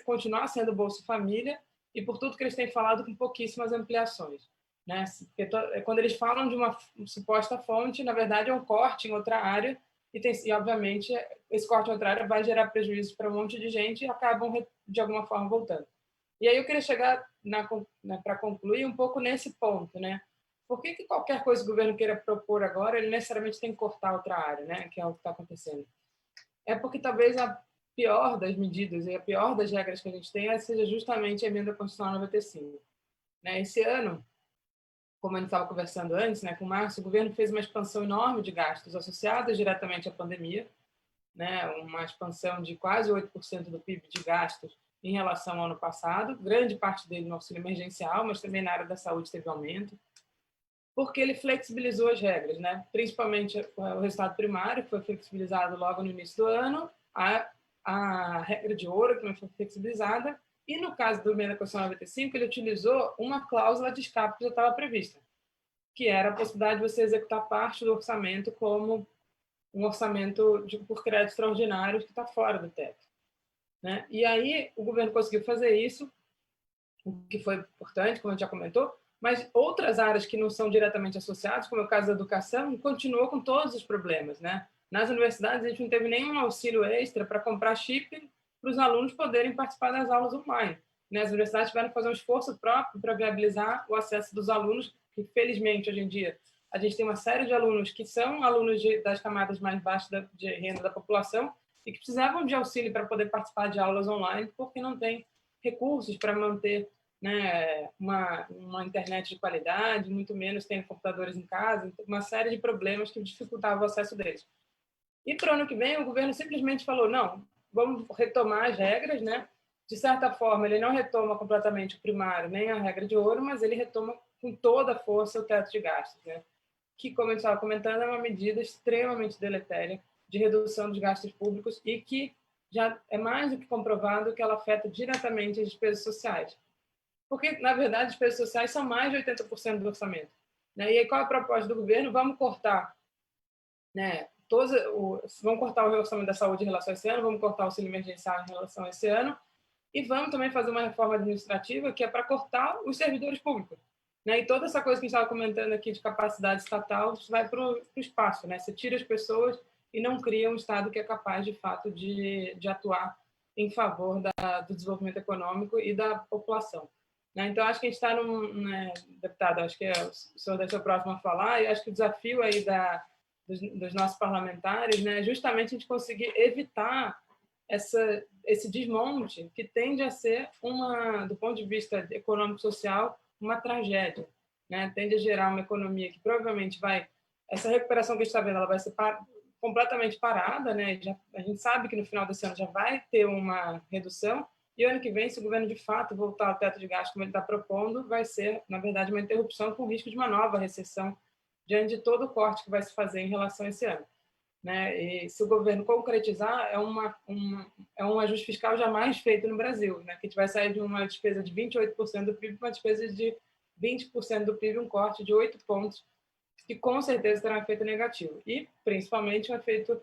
continuar sendo Bolsa Família, e por tudo que eles têm falado, com pouquíssimas ampliações, né? Porque quando eles falam de uma suposta fonte, na verdade é um corte em outra área, e obviamente, esse corte em outra área vai gerar prejuízo para um monte de gente e acabam, de alguma forma, voltando. E aí eu queria chegar, para concluir, um pouco nesse ponto, né? Por que qualquer coisa que o governo queira propor agora, ele necessariamente tem que cortar outra área, né? Que é o que está acontecendo. É porque talvez a pior das medidas e a pior das regras que a gente tem seja justamente a emenda constitucional 95. Né? Esse ano, como a gente estava conversando antes, né, com o Márcio, o governo fez uma expansão enorme de gastos associados diretamente à pandemia, né, uma expansão de quase 8% do PIB de gastos em relação ao ano passado, grande parte dele no auxílio emergencial, mas também na área da saúde teve aumento, porque ele flexibilizou as regras, né? Principalmente o resultado primário, que foi flexibilizado logo no início do ano, a regra de ouro, que não foi flexibilizada, e no caso do emenda constitucional 95, ele utilizou uma cláusula de escape que já estava prevista, que era a possibilidade de você executar parte do orçamento como um orçamento por créditos extraordinários que está fora do teto, né? E aí o governo conseguiu fazer isso, o que foi importante, como a gente já comentou, mas outras áreas que não são diretamente associadas, como é o caso da educação, continuou com todos os problemas, né? Nas universidades, a gente não teve nenhum auxílio extra para comprar chip para os alunos poderem participar das aulas online. As universidades tiveram que fazer um esforço próprio para viabilizar o acesso dos alunos, que, felizmente, hoje em dia, a gente tem uma série de alunos que são alunos das camadas mais baixas de renda da população e que precisavam de auxílio para poder participar de aulas online, porque não tem recursos para manter, né, uma internet de qualidade, muito menos tendo computadores em casa, uma série de problemas que dificultavam o acesso deles. E para o ano que vem, o governo simplesmente falou, não, vamos retomar as regras, né? De certa forma, ele não retoma completamente o primário, nem a regra de ouro, mas ele retoma com toda a força o teto de gastos, né? Que, como eu estava comentando, é uma medida extremamente deletéria de redução dos gastos públicos e que já é mais do que comprovado que ela afeta diretamente as despesas sociais. Porque, na verdade, as despesas sociais são mais de 80% do orçamento, né? E aí, qual é a proposta do governo? Vamos cortar, né, vamos cortar o orçamento da saúde em relação a esse ano, vamos cortar o auxílio emergencial em relação a esse ano, e vamos também fazer uma reforma administrativa que é para cortar os servidores públicos, né? E toda essa coisa que a gente estava comentando aqui de capacidade estatal vai para o espaço, né? Você tira as pessoas e não cria um Estado que é capaz, de fato, de atuar em favor do desenvolvimento econômico e da população, né? Então, acho que a gente está né, deputado, acho que o senhor deve ser o próximo a falar, e acho que o desafio aí dos nossos parlamentares, né, é justamente a gente conseguir evitar esse desmonte que tende a ser, do ponto de vista econômico-social, uma tragédia, né? Tende a gerar uma economia que provavelmente essa recuperação que a gente está vendo, ela vai ser completamente parada, né? A gente sabe que no final desse ano já vai ter uma redução, e ano que vem, se o governo de fato voltar ao teto de gasto como ele está propondo, vai ser, na verdade, uma interrupção com risco de uma nova recessão diante de todo o corte que vai se fazer em relação a esse ano, né? E se o governo concretizar, é um ajuste fiscal jamais feito no Brasil, né? Que a gente vai sair de uma despesa de 28% do PIB para uma despesa de 20% do PIB, um corte de 8 pontos, que com certeza terá um efeito negativo. E, principalmente, um efeito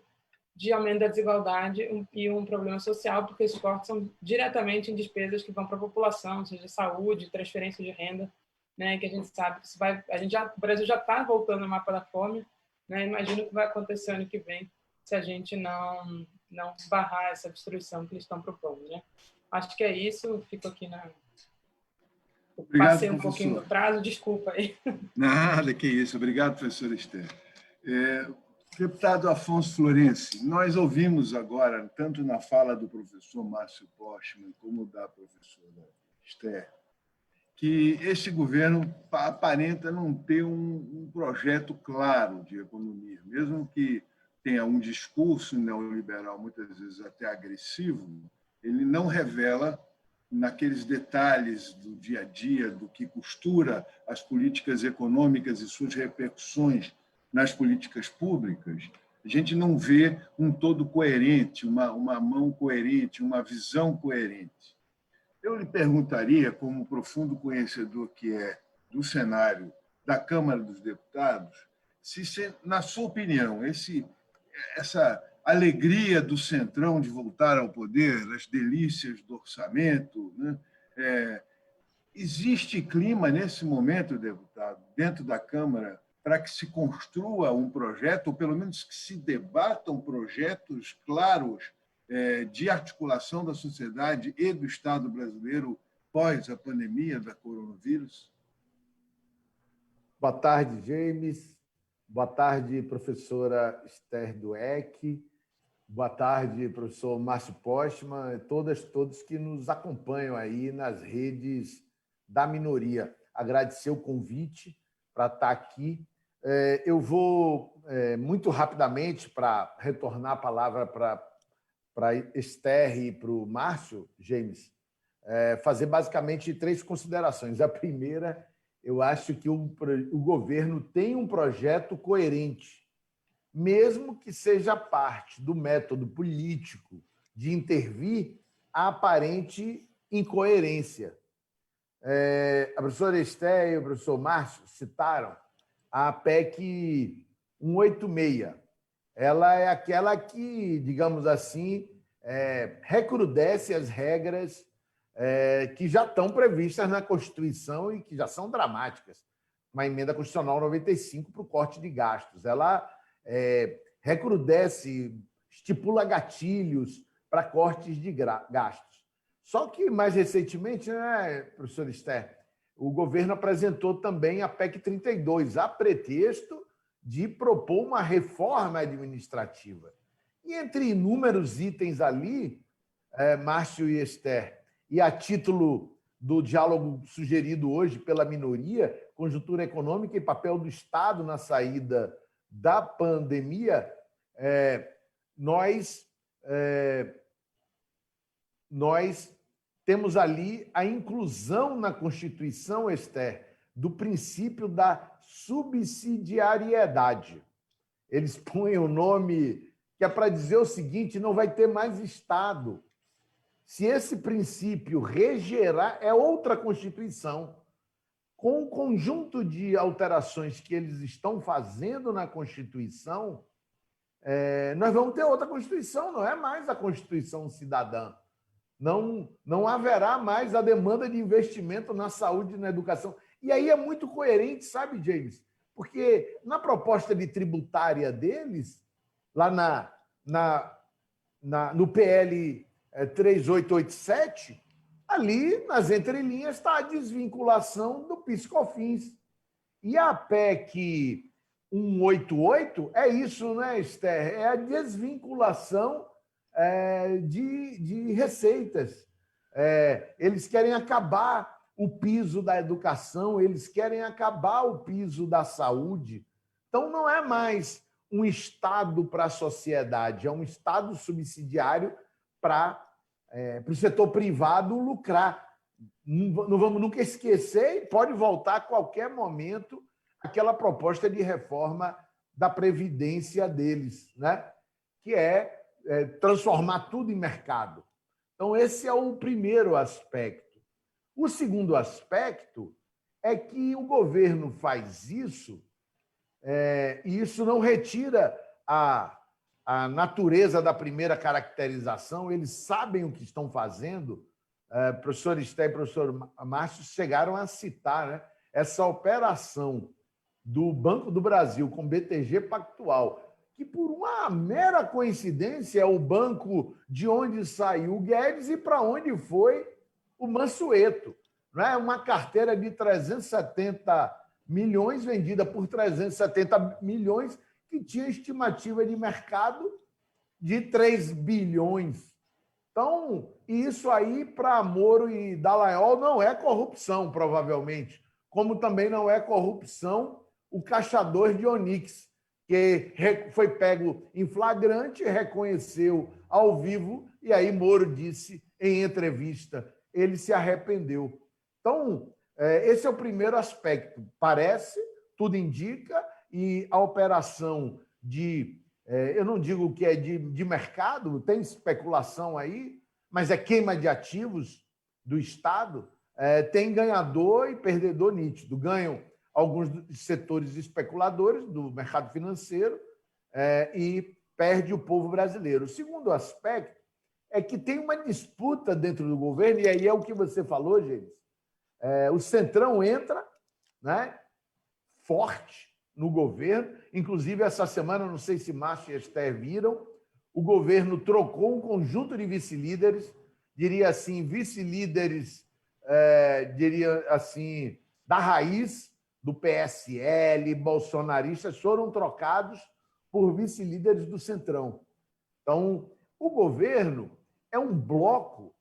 de aumento da desigualdade e um problema social, porque esses cortes são diretamente em despesas que vão para a população, seja saúde, transferência de renda, né, que a gente sabe que o Brasil já está voltando ao mapa da fome, né? Imagino o que vai acontecer ano que vem se a gente não barrar essa destruição que eles estão propondo, né? Acho que é isso, fico aqui Obrigado, Passei um professor. pouquinho do prazo, desculpa aí. Nada, que isso. Obrigado, professor Esther. Deputado Afonso Florenci, nós ouvimos agora, tanto na fala do professor Márcio Postman como da professora Esther, que este governo aparenta não ter um projeto claro de economia, mesmo que tenha um discurso neoliberal, muitas vezes até agressivo, ele não revela, naqueles detalhes do dia a dia, do que costura as políticas econômicas e suas repercussões nas políticas públicas, a gente não vê um todo coerente, uma mão coerente, uma visão coerente. Eu lhe perguntaria, como profundo conhecedor que é do cenário da Câmara dos Deputados, se na sua opinião, essa alegria do Centrão de voltar ao poder, as delícias do orçamento, né? Existe clima nesse momento, deputado, dentro da Câmara, para que se construa um projeto, ou pelo menos que se debatam projetos claros de articulação da sociedade e do Estado brasileiro pós a pandemia da coronavírus? Boa tarde, James. Boa tarde, professora Esther Dweck. Boa tarde, professor Márcio Postman, todos que nos acompanham aí nas redes da minoria. Agradecer o convite para estar aqui. Eu vou, muito rapidamente, para retornar a palavra para Esther e para o Márcio, James, fazer basicamente 3 considerações. A primeira, eu acho que o governo tem um projeto coerente, mesmo que seja parte do método político de intervir a aparente incoerência. A professora Esther e o professor Márcio citaram a PEC 186. Ela é aquela que, digamos assim, recrudesce as regras que já estão previstas na Constituição e que já são dramáticas. Uma emenda constitucional 95 para o corte de gastos. Ela recrudesce, estipula gatilhos para cortes de gastos. Só que, mais recentemente, né, professor Esther, o governo apresentou também a PEC 32, a pretexto de propor uma reforma administrativa. E entre inúmeros itens ali, Márcio e Esther, e a título do diálogo sugerido hoje pela minoria, conjuntura econômica e papel do Estado na saída da pandemia, nós temos ali a inclusão na Constituição, Esther, do princípio da subsidiariedade. Eles põem o nome que é para dizer o seguinte: não vai ter mais Estado. Se esse princípio regerar, é outra Constituição. Com o conjunto de alterações que eles estão fazendo na Constituição, nós vamos ter outra Constituição, não é mais a Constituição cidadã. Não haverá mais a demanda de investimento na saúde e na educação. E aí é muito coerente, sabe, James? Porque na proposta de tributária deles, lá no PL 3887, ali, nas entrelinhas, está a desvinculação do PIS/COFINS. E a PEC 188 é isso, né, Esther? É a desvinculação de receitas. Eles querem acabar o piso da educação, eles querem acabar o piso da saúde. Então, não é mais um Estado para a sociedade, é um Estado subsidiário para o setor privado lucrar. Não vamos nunca esquecer, e pode voltar a qualquer momento, aquela proposta de reforma da Previdência deles, né? Que é transformar tudo em mercado. Então, esse é o primeiro aspecto. O segundo aspecto é que o governo faz isso, e isso não retira a natureza da primeira caracterização, eles sabem o que estão fazendo. Professor Esther e professor Márcio chegaram a citar, né, essa operação do Banco do Brasil com BTG Pactual, que, por uma mera coincidência, é o banco de onde saiu o Guedes e para onde foi o Mansueto. Não é? Uma carteira de 370 milhões vendida por 370 milhões, que tinha estimativa de mercado de 3 bilhões. Então, isso aí, para Moro e Dallagnol, não é corrupção, provavelmente, como também não é corrupção o caçador de Onix, que foi pego em flagrante, reconheceu ao vivo, e aí Moro disse em entrevista, ele se arrependeu. Então, esse é o primeiro aspecto. Parece, tudo indica, e a operação eu não digo que é de mercado, tem especulação aí, mas é queima de ativos do Estado, tem ganhador e perdedor nítido. Ganham alguns setores especuladores do mercado financeiro e perde o povo brasileiro. O segundo aspecto é que tem uma disputa dentro do governo, e aí é o que você falou, James. O Centrão entra, né, forte no governo. Inclusive, essa semana, não sei se Márcio e Esther viram, o governo trocou um conjunto de vice-líderes, diria assim, vice-líderes, diria assim, da raiz, do PSL, bolsonaristas, foram trocados por vice-líderes do Centrão. Então, o governo é um bloco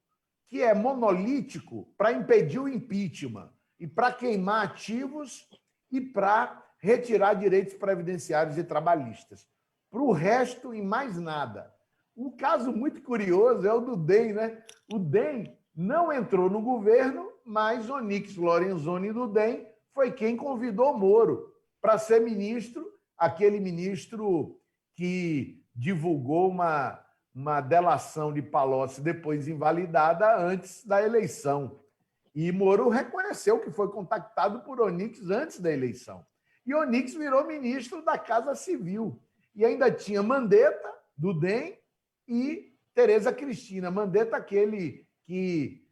que é monolítico para impedir o impeachment e para queimar ativos e para retirar direitos previdenciários e trabalhistas. Para o resto, em mais nada. Um caso muito curioso é o do DEM, né? O DEM não entrou no governo, mas Onyx Lorenzoni do DEM foi quem convidou Moro para ser ministro, aquele ministro que divulgou uma delação de Palocci depois invalidada antes da eleição. E Moro reconheceu que foi contactado por Onyx antes da eleição. E Onyx virou ministro da Casa Civil. E ainda tinha Mandetta, do DEM, e Tereza Cristina. Mandetta, aquele que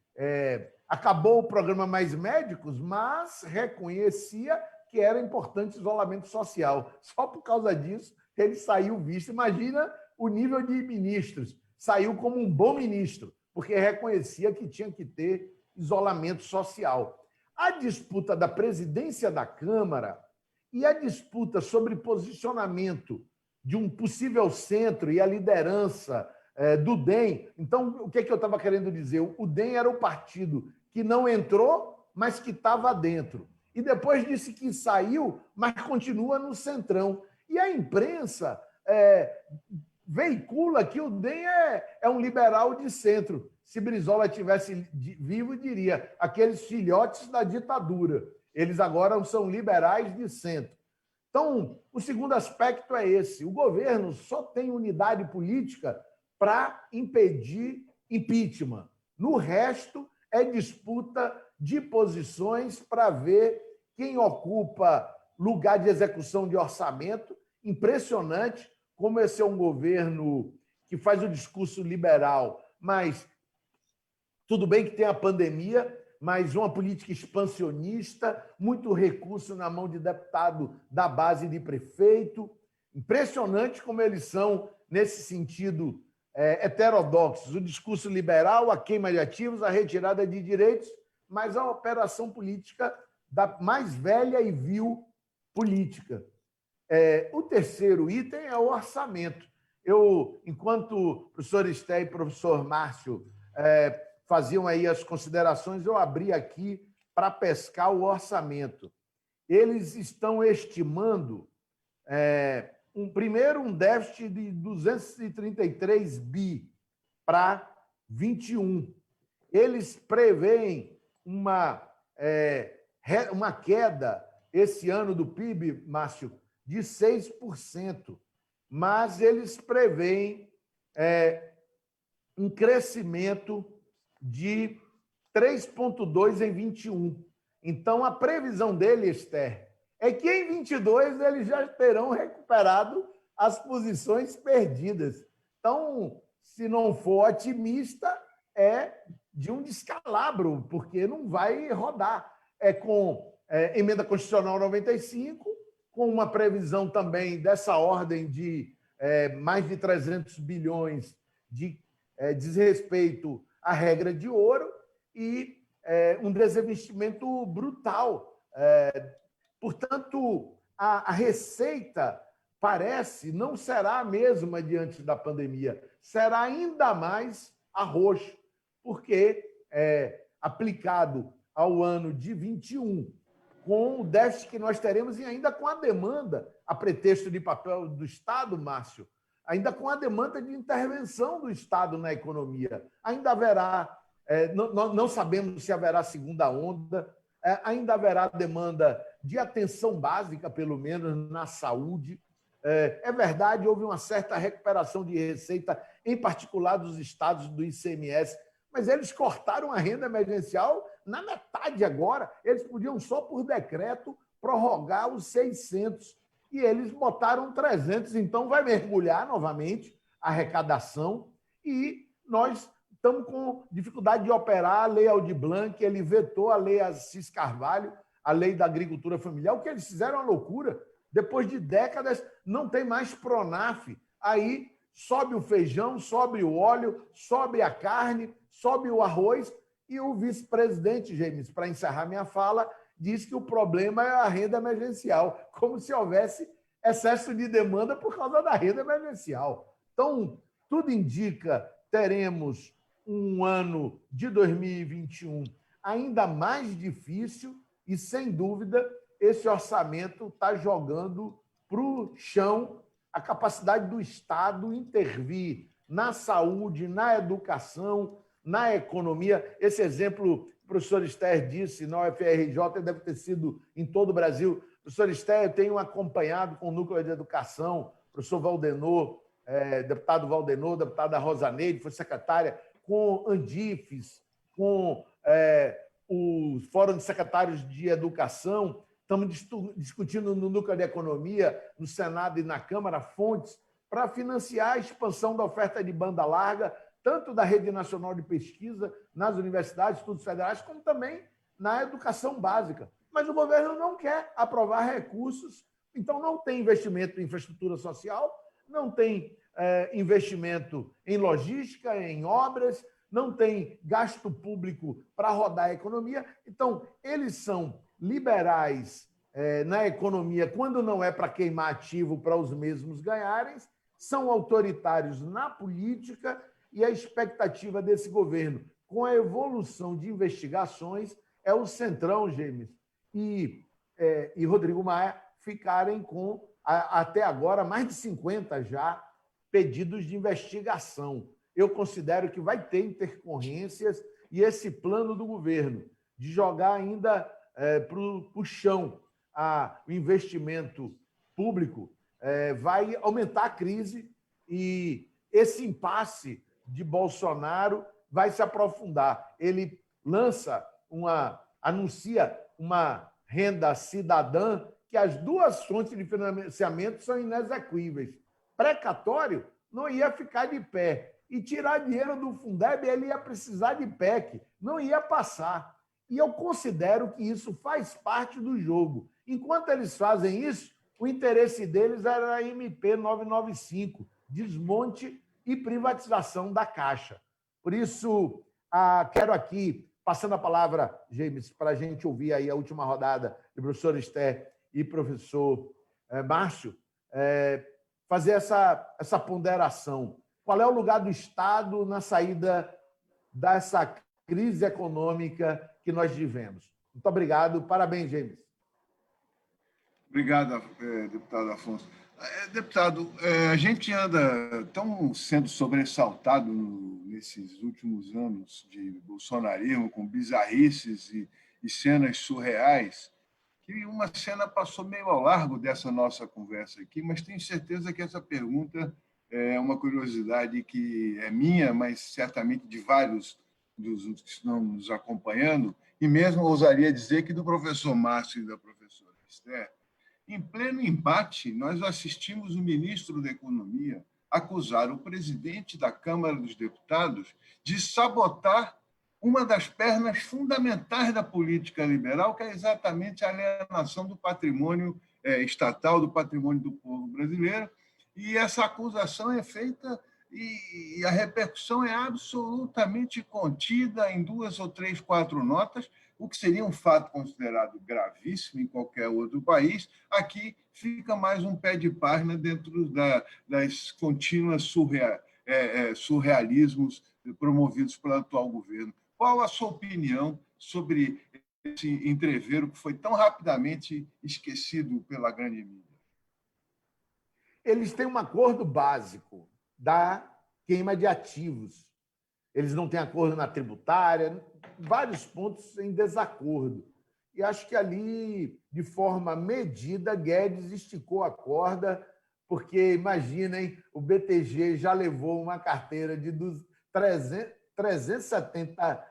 acabou o programa Mais Médicos, mas reconhecia que era importante isolamento social. Só por causa disso, ele saiu visto. Imagina o nível de ministros. Saiu como um bom ministro, porque reconhecia que tinha que ter isolamento social. A disputa da presidência da Câmara e a disputa sobre posicionamento de um possível centro e a liderança do DEM. Então, o que eu estava querendo dizer? O DEM era o partido que não entrou, mas que estava dentro. E depois disse que saiu, mas continua no centrão. E a imprensa veicula que o DEM é um liberal de centro. Se Brizola tivesse vivo, diria, aqueles filhotes da ditadura. Eles agora são liberais de centro. Então, o segundo aspecto é esse. O governo só tem unidade política para impedir impeachment. No resto, é disputa de posições para ver quem ocupa lugar de execução de orçamento. Impressionante como esse é um governo que faz o discurso liberal, mas tudo bem que tem a pandemia, mas uma política expansionista, muito recurso na mão de deputado da base de prefeito. Impressionante como eles são, nesse sentido, heterodoxos. O discurso liberal, a queima de ativos, a retirada de direitos, mas a operação política da mais velha e vil política. O terceiro item é o orçamento. Enquanto o professor Esté e o professor Márcio faziam aí as considerações, eu abri aqui para pescar o orçamento. Eles estão estimando, primeiro, um déficit de 233 bi para 21. Eles preveem uma queda esse ano do PIB, Márcio, de 6%, mas eles preveem um crescimento de 3,2% em 21. Então, a previsão dele, Esther, é que em 22 eles já terão recuperado as posições perdidas. Então, se não for otimista, é de um descalabro, porque não vai rodar. Com emenda constitucional 95, com uma previsão também dessa ordem de mais de 300 bilhões de desrespeito à regra de ouro e um desinvestimento brutal. Portanto, a receita parece não será a mesma diante da pandemia, será ainda mais arroxo, porque aplicado ao ano de 21, com o déficit que nós teremos e ainda com a demanda, a pretexto de papel do Estado, Márcio, ainda com a demanda de intervenção do Estado na economia. Ainda haverá, não sabemos se haverá segunda onda, ainda haverá demanda de atenção básica, pelo menos, na saúde. É verdade, houve uma certa recuperação de receita, em particular dos estados do ICMS, mas eles cortaram a renda emergencial na metade agora. Eles podiam só por decreto prorrogar os 600 e eles botaram 300, então vai mergulhar novamente a arrecadação e nós estamos com dificuldade de operar a Lei Aldir Blanc, ele vetou a Lei Assis Carvalho, a Lei da Agricultura Familiar. O que eles fizeram é uma loucura. Depois de décadas, não tem mais Pronaf. Aí sobe o feijão, sobe o óleo, sobe a carne, sobe o arroz. E o vice-presidente, James, para encerrar minha fala, diz que o problema é a renda emergencial, como se houvesse excesso de demanda por causa da renda emergencial. Então, tudo indica teremos um ano de 2021 ainda mais difícil e, sem dúvida, esse orçamento está jogando para o chão a capacidade do Estado intervir na saúde, na educação, na economia. Esse exemplo o professor Esther disse na UFRJ deve ter sido em todo o Brasil. Professor Esther, eu tenho acompanhado com o Núcleo de Educação, professor Valdenor, deputado Valdenor, deputada Rosaneide, foi secretária, com Andifes, com o Fórum de Secretários de Educação. Estamos discutindo no Núcleo de Economia, no Senado e na Câmara, fontes para financiar a expansão da oferta de banda larga, tanto da Rede Nacional de Pesquisa, nas universidades, estudos federais, como também na educação básica. Mas o governo não quer aprovar recursos, então não tem investimento em infraestrutura social, não tem investimento em logística, em obras, não tem gasto público para rodar a economia. Então, eles são liberais na economia quando não é para queimar ativo para os mesmos ganharem, são autoritários na política, e a expectativa desse governo, com a evolução de investigações, é o Centrão, Gêmeos, e Rodrigo Maia ficarem com, até agora, mais de 50 já pedidos de investigação. Eu considero que vai ter intercorrências e esse plano do governo de jogar ainda para o chão o investimento público vai aumentar a crise e esse impasse de Bolsonaro vai se aprofundar. Ele anuncia uma renda cidadã que as duas fontes de financiamento são inexequíveis. Precatório não ia ficar de pé. E tirar dinheiro do Fundeb, ele ia precisar de PEC, não ia passar. E eu considero que isso faz parte do jogo. Enquanto eles fazem isso, o interesse deles era a MP 995, desmonte e privatização da Caixa. Por isso, quero aqui, passando a palavra, James, para a gente ouvir aí a última rodada do professor Esther e professor Márcio, fazer essa ponderação. Qual é o lugar do Estado na saída dessa crise econômica que nós vivemos? Muito obrigado. Parabéns, James. Obrigado, deputado Afonso. Deputado, a gente anda tão sendo sobressaltado nesses últimos anos de bolsonarismo, com bizarrices e cenas surreais, que uma cena passou meio ao largo dessa nossa conversa aqui, mas tenho certeza que essa pergunta é uma curiosidade que é minha, mas certamente de vários dos que estão nos acompanhando, e mesmo ousaria dizer que do professor Márcio e da professora Esther. Em pleno embate, nós assistimos o ministro da Economia acusar o presidente da Câmara dos Deputados de sabotar uma das pernas fundamentais da política liberal, que é exatamente a alienação do patrimônio estatal, do patrimônio do povo brasileiro. E essa acusação é feita e a repercussão é absolutamente contida em 2 ou 3, 4 notas, o que seria um fato considerado gravíssimo em qualquer outro país. Aqui fica mais um pé de página dentro das contínuas surrealismos promovidos pelo atual governo. Qual a sua opinião sobre esse entreveiro que foi tão rapidamente esquecido pela grande mídia? Eles têm um acordo básico da queima de ativos. Eles não têm acordo na tributária, vários pontos em desacordo. E acho que ali, de forma medida, Guedes esticou a corda, porque, imaginem, o BTG já levou uma carteira de 370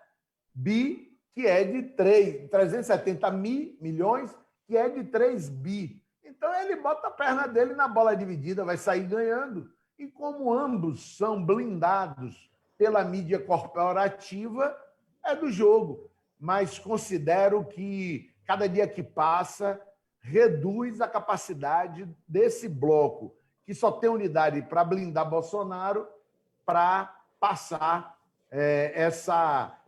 bi, que é de 370 milhões, que é de 3 bi. Então, ele bota a perna dele na bola dividida, vai sair ganhando. E como ambos são blindados pela mídia corporativa, é do jogo. Mas considero que, cada dia que passa, reduz a capacidade desse bloco, que só tem unidade para blindar Bolsonaro, para passar essa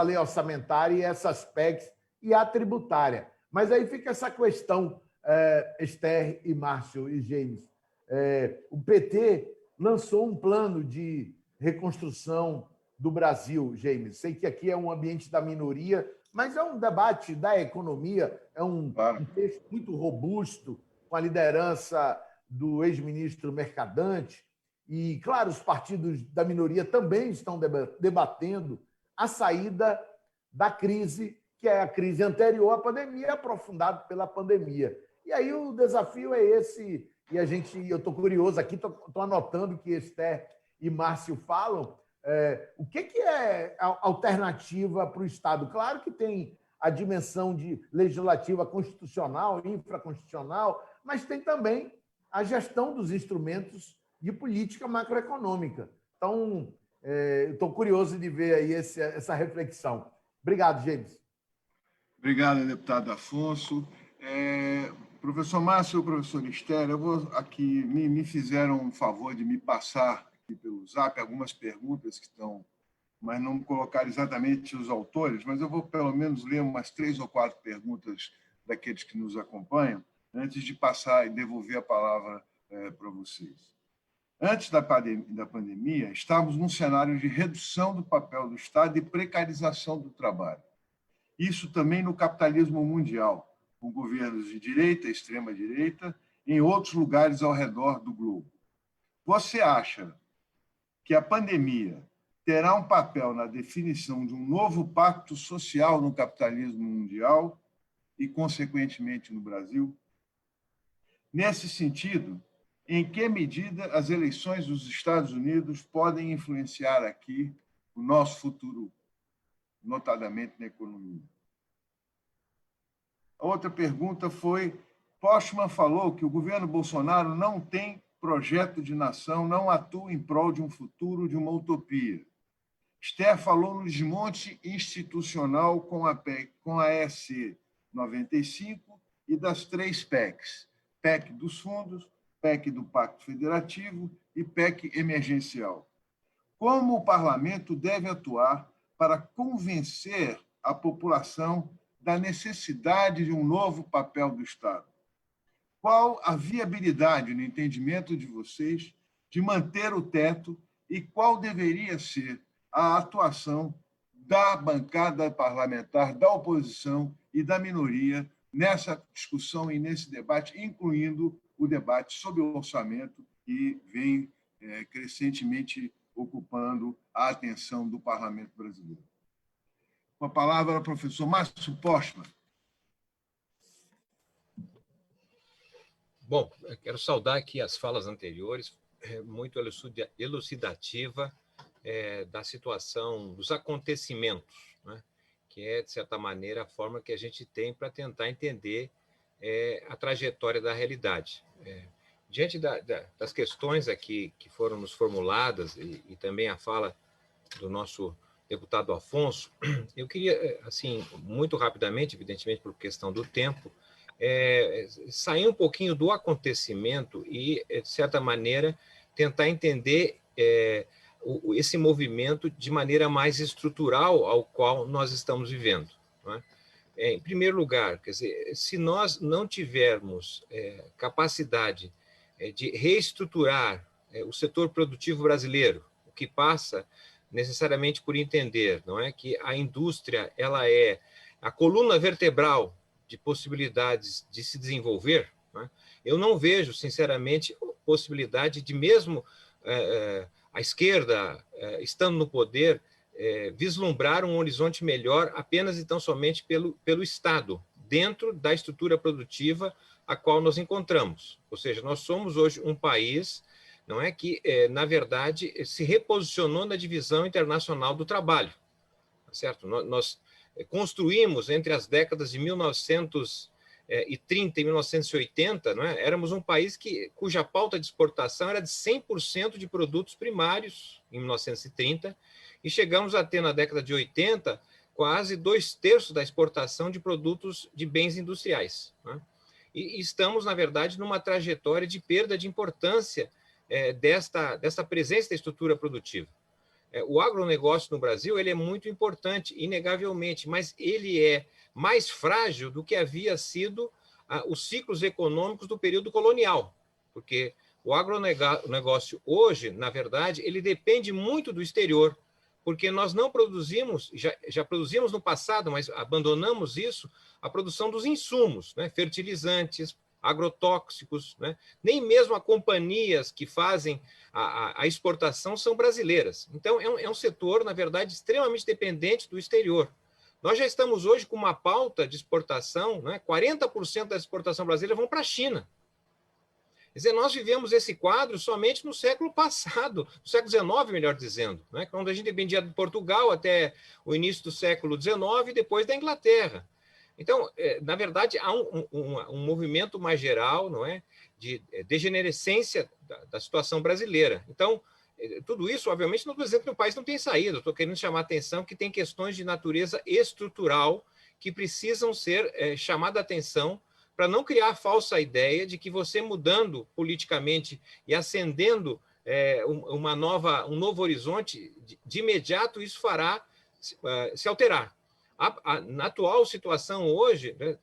lei orçamentária e essas PECs e a tributária. Mas aí fica essa questão, Esther e Márcio e James. O PT lançou um plano de reconstrução do Brasil, James. Sei que aqui é um ambiente da minoria, mas é um debate da economia, é um texto muito robusto, com a liderança do ex-ministro Mercadante. E, claro, os partidos da minoria também estão debatendo a saída da crise, que é a crise anterior à pandemia, aprofundada pela pandemia. E aí o desafio é esse, e eu estou curioso aqui, estou anotando que Esther e Márcio falam, o que é a alternativa para o Estado? Claro que tem a dimensão de legislativa constitucional, infraconstitucional, mas tem também a gestão dos instrumentos de política macroeconômica. Então, estou curioso de ver aí essa reflexão. Obrigado, James. Obrigado, deputado Afonso. Professor Márcio e professor Esther, eu vou aqui, me fizeram um favor de me passar aqui pelo Zap algumas perguntas que estão, mas não colocar exatamente os autores, mas eu vou pelo menos ler umas 3 ou 4 perguntas daqueles que nos acompanham, antes de passar e devolver a palavra para vocês. Antes da pandemia, estávamos num cenário de redução do papel do Estado e precarização do trabalho. Isso também no capitalismo mundial, com governos de direita, extrema-direita, em outros lugares ao redor do globo. Você acha que a pandemia terá um papel na definição de um novo pacto social no capitalismo mundial e, consequentemente, no Brasil? Nesse sentido, em que medida as eleições dos Estados Unidos podem influenciar aqui o nosso futuro, notadamente na economia? A outra pergunta foi: Postman falou que o governo Bolsonaro não tem projeto de nação, não atua em prol de um futuro, de uma utopia. Esther falou no desmonte institucional com a EC 95 e das 3 PECs: PEC dos fundos, PEC do Pacto Federativo e PEC emergencial. Como o parlamento deve atuar para convencer a população da necessidade de um novo papel do Estado? Qual a viabilidade, no entendimento de vocês, de manter o teto e qual deveria ser a atuação da bancada parlamentar, da oposição e da minoria nessa discussão e nesse debate, incluindo o debate sobre o orçamento, que vem crescentemente ocupando a atenção do parlamento brasileiro? Com a palavra, o professor Márcio Postman. Bom, eu quero saudar aqui as falas anteriores, muito elucidativa da situação, dos acontecimentos, né? Que é, de certa maneira, a forma que a gente tem para tentar entender a trajetória da realidade. Diante das questões aqui que foram nos formuladas e também a fala do nosso deputado Afonso, eu queria, assim, muito rapidamente, evidentemente por questão do tempo, sair um pouquinho do acontecimento e, de certa maneira, tentar entender esse movimento de maneira mais estrutural ao qual nós estamos vivendo, não é? Em primeiro lugar, quer dizer, se nós não tivermos capacidade de reestruturar o setor produtivo brasileiro, o que passa necessariamente por entender, não é, que a indústria ela é a coluna vertebral de possibilidades de se desenvolver, não é? Eu não vejo, sinceramente, possibilidade de mesmo a esquerda, estando no poder, vislumbrar um horizonte melhor apenas e tão somente pelo Estado, dentro da estrutura produtiva a qual nos encontramos. Ou seja, nós somos hoje um país, não é, que, na verdade, se reposicionou na divisão internacional do trabalho, certo? Nós construímos entre as décadas de 1930 e 1980, não é? Éramos um país cuja pauta de exportação era de 100% de produtos primários em 1930, e chegamos a ter, na década de 80, quase 2/3 da exportação de produtos de bens industriais, não é? E estamos, na verdade, numa trajetória de perda de importância desta presença da estrutura produtiva. O agronegócio no Brasil ele é muito importante, inegavelmente, mas ele é mais frágil do que havia sido os ciclos econômicos do período colonial, porque o agronegócio hoje, na verdade, ele depende muito do exterior, porque nós não produzimos, já produzimos no passado, mas abandonamos isso, a produção dos insumos, né? Fertilizantes, agrotóxicos, né? Nem mesmo as companhias que fazem a exportação são brasileiras. Então, é um setor, na verdade, extremamente dependente do exterior. Nós já estamos hoje com uma pauta de exportação, né? 40% da exportação brasileira vão para a China. Quer dizer, nós vivemos esse quadro somente no século passado, no século XIX, melhor dizendo, né? Quando a gente dependia de Portugal até o início do século XIX e depois da Inglaterra. Então, na verdade, há um movimento mais geral, não é, de degenerescência da situação brasileira. Então, tudo isso, obviamente, não estou dizendo que o país não tem saída, estou querendo chamar a atenção que tem questões de natureza estrutural que precisam ser chamadas a atenção para não criar a falsa ideia de que você mudando politicamente e acendendo um novo horizonte, de imediato isso fará se alterar. Na atual situação hoje, né,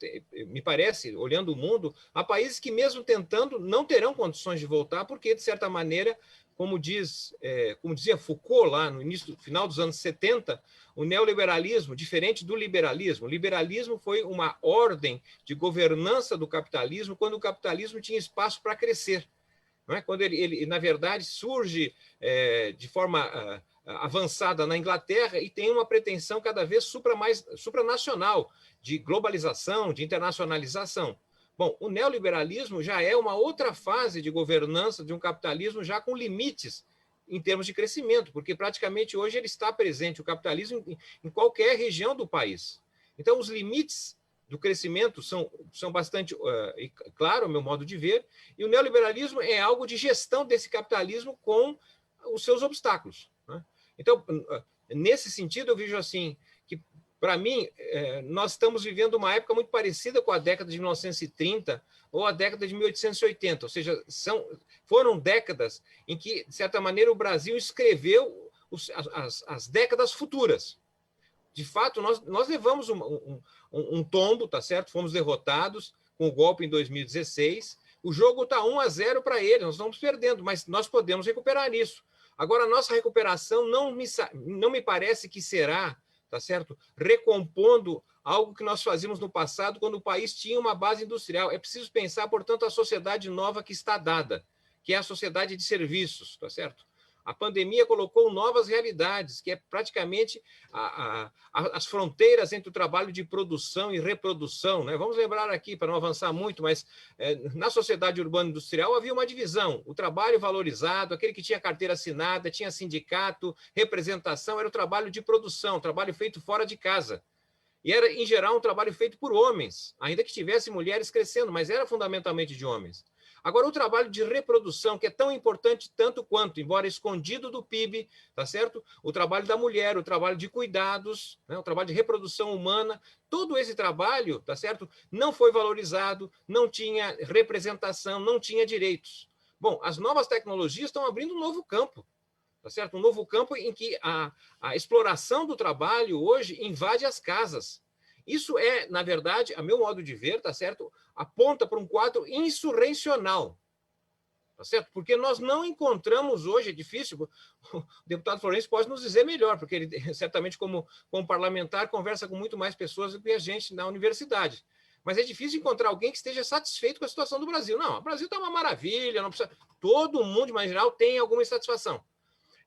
me parece, olhando o mundo, há países que mesmo tentando não terão condições de voltar, porque, de certa maneira, como dizia Foucault lá no final dos anos 70, o neoliberalismo, diferente do liberalismo, o liberalismo foi uma ordem de governança do capitalismo quando o capitalismo tinha espaço para crescer. Não é? Quando ele, na verdade, surge de forma avançada na Inglaterra e tem uma pretensão cada vez supranacional de globalização, de internacionalização. Bom, o neoliberalismo já é uma outra fase de governança de um capitalismo já com limites em termos de crescimento, porque praticamente hoje ele está presente, o capitalismo, em qualquer região do país. Então, os limites do crescimento são bastante claro, ao meu modo de ver, e o neoliberalismo é algo de gestão desse capitalismo com os seus obstáculos, né? Então, nesse sentido, eu vejo assim, que, para mim, nós estamos vivendo uma época muito parecida com a década de 1930 ou a década de 1880, ou seja, foram décadas em que, de certa maneira, o Brasil escreveu as décadas futuras. De fato, nós levamos um tombo, tá certo? Fomos derrotados com o golpe em 2016. O jogo está 1-0 para eles, nós estamos perdendo, mas nós podemos recuperar isso. Agora, a nossa recuperação não me parece que será, tá certo? Recompondo algo que nós fazíamos no passado, quando o país tinha uma base industrial. É preciso pensar, portanto, a sociedade nova que está dada, que é a sociedade de serviços, tá certo? A pandemia colocou novas realidades, que é praticamente as fronteiras entre o trabalho de produção e reprodução, né? Vamos lembrar aqui, para não avançar muito, mas na sociedade urbana industrial havia uma divisão. O trabalho valorizado, aquele que tinha carteira assinada, tinha sindicato, representação, era o trabalho de produção, trabalho feito fora de casa. E era, em geral, um trabalho feito por homens, ainda que tivesse mulheres crescendo, mas era fundamentalmente de homens. Agora, o trabalho de reprodução, que é tão importante tanto quanto, embora escondido do PIB, tá certo? O trabalho da mulher, o trabalho de cuidados, né? O trabalho de reprodução humana, todo esse trabalho, tá certo? Não foi valorizado, não tinha representação, não tinha direitos. Bom, as novas tecnologias estão abrindo um novo campo, tá certo? Um novo campo em que a exploração do trabalho hoje invade as casas. Isso é, na verdade, a meu modo de ver, tá certo? Aponta para um quadro insurrecional, tá certo? Porque nós não encontramos hoje, é difícil, o deputado Florencio pode nos dizer melhor, porque ele certamente, como parlamentar, conversa com muito mais pessoas do que a gente na universidade. Mas é difícil encontrar alguém que esteja satisfeito com a situação do Brasil. Não, o Brasil está uma maravilha, não precisa... Todo mundo, de maneira geral, tem alguma insatisfação.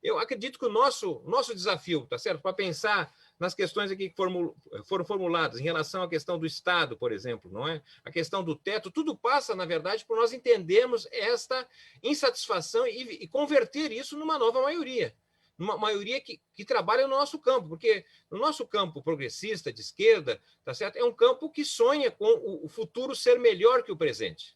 Eu acredito que o nosso desafio, tá certo? Para pensar nas questões aqui que foram formuladas em relação à questão do Estado, por exemplo, não é? A questão do teto, tudo passa, na verdade, por nós entendermos esta insatisfação e converter isso numa nova maioria. Uma maioria que trabalha no nosso campo, porque no nosso campo progressista, de esquerda, tá certo? É um campo que sonha com o futuro ser melhor que o presente.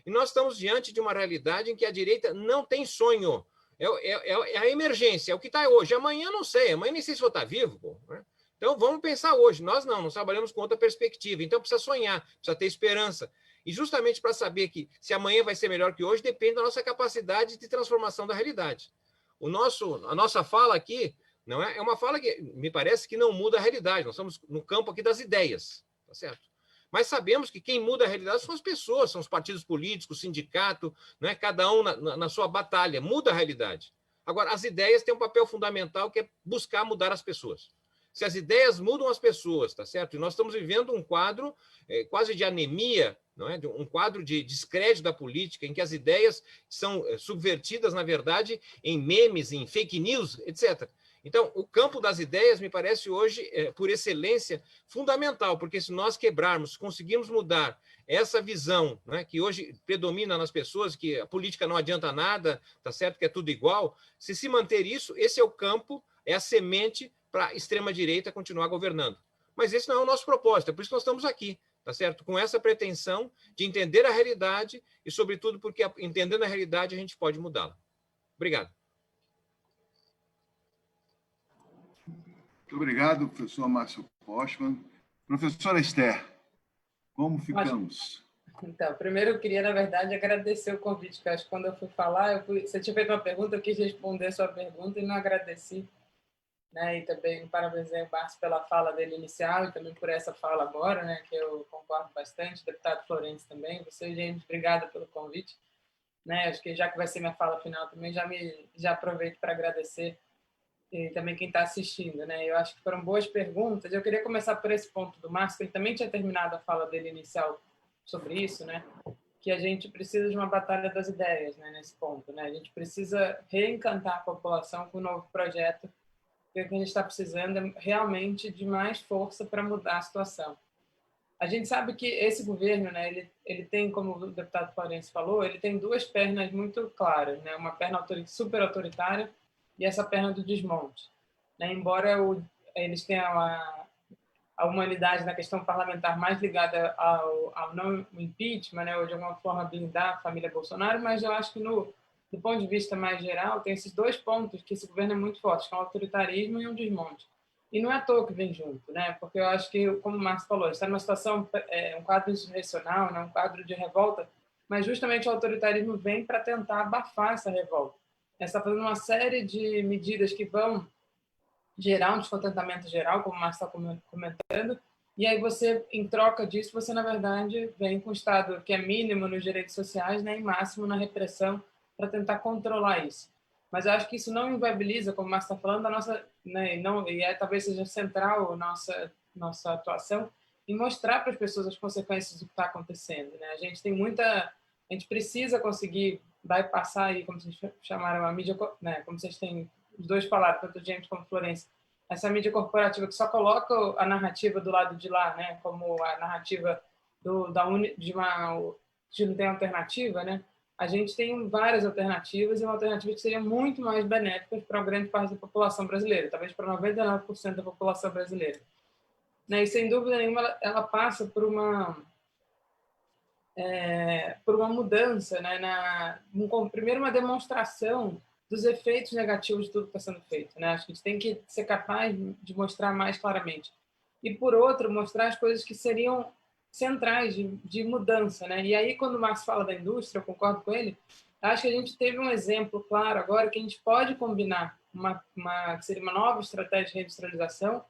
E nós estamos diante de uma realidade em que a direita não tem sonho. É a emergência, é o que está hoje. Amanhã não sei, amanhã nem sei se vou estar vivo. Pô, né? Então vamos pensar hoje. Nós trabalhamos com outra perspectiva. Então precisa sonhar, precisa ter esperança. E justamente para saber que se amanhã vai ser melhor que hoje, depende da nossa capacidade de transformação da realidade. A nossa fala aqui não é uma fala que me parece que não muda a realidade. Nós estamos no campo aqui das ideias, tá certo? Mas sabemos que quem muda a realidade são as pessoas, são os partidos políticos, o sindicato, né? Cada um na sua batalha, muda a realidade. Agora, as ideias têm um papel fundamental, que é buscar mudar as pessoas. Se as ideias mudam as pessoas, tá certo? E nós estamos vivendo um quadro quase de anemia, não é? Um quadro de descrédito da política, em que as ideias são subvertidas, na verdade, em memes, em fake news, etc. Então, o campo das ideias me parece hoje, por excelência, fundamental, porque se nós quebrarmos, conseguirmos mudar essa visão, né, que hoje predomina nas pessoas, que a política não adianta nada, tá certo? Que é tudo igual. Se manter isso, esse é o campo, é a semente para a extrema-direita continuar governando. Mas esse não é o nosso propósito, é por isso que nós estamos aqui, tá certo? Com essa pretensão de entender a realidade e, sobretudo, porque entendendo a realidade a gente pode mudá-la. Obrigado. Muito obrigado, professor Márcio Postman. Professora Esther, como ficamos? Então, primeiro eu queria, na verdade, agradecer o convite, porque acho que quando eu fui falar, você tinha feito uma pergunta, eu quis responder a sua pergunta e não agradeci. Né? E também parabenizei o Márcio pela fala dele inicial e também por essa fala agora, né? Que eu concordo bastante. Deputado Florencio também. Você, gente, obrigada pelo convite. Né? Acho que já que vai ser minha fala final também, já aproveito para agradecer e também quem está assistindo. Né? Eu acho que foram boas perguntas. Eu queria começar por esse ponto do Márcio, que ele também tinha terminado a fala dele inicial sobre isso, né? Que a gente precisa de uma batalha das ideias, né? Nesse ponto. Né? A gente precisa reencantar a população com um novo projeto. O que a gente está precisando é realmente de mais força para mudar a situação. A gente sabe que esse governo, né, ele tem, como o deputado Florencio falou, ele tem duas pernas muito claras, né, uma perna super autoritária e essa perna do desmonte. Né, embora eles tenham a humanidade na questão parlamentar mais ligada ao não impeachment, né, ou de alguma forma blindar a família Bolsonaro, mas eu acho que do ponto de vista mais geral, tem esses dois pontos que esse governo é muito forte, que é o autoritarismo e o desmonte. E não é à toa que vem junto, né? Porque eu acho que, como o Marcos falou, está numa situação, um quadro insurrecional, né? Um quadro de revolta, mas justamente o autoritarismo vem para tentar abafar essa revolta. Está fazendo uma série de medidas que vão gerar um descontentamento geral, como o Marcos está comentando, e aí você, em troca disso, você, na verdade, vem com um Estado que é mínimo nos direitos sociais, né? E máximo na repressão, para tentar controlar isso. Mas eu acho que isso não inviabiliza, como o Márcio está falando, a nossa, né, talvez seja central nossa atuação em mostrar para as pessoas as consequências do que está acontecendo. Né? A gente precisa conseguir bypassar aí, como vocês chamaram, a mídia, né, como vocês têm os dois falaram, tanto o James como o Florencio, essa mídia corporativa que só coloca a narrativa do lado de lá, né, como a narrativa de não ter alternativa, né? A gente tem várias alternativas e uma alternativa que seria muito mais benéfica para uma grande parte da população brasileira, talvez para 99% da população brasileira. Né? E, sem dúvida nenhuma, ela passa por uma mudança, né? Primeiro, uma demonstração dos efeitos negativos de tudo que está sendo feito. Né? Acho que a gente tem que ser capaz de mostrar mais claramente. E, por outro, mostrar as coisas que seriam centrais de mudança. Né? E aí, quando o Marcos fala da indústria, eu concordo com ele, acho que a gente teve um exemplo claro agora que a gente pode combinar que seria uma nova estratégia de reindustrialização,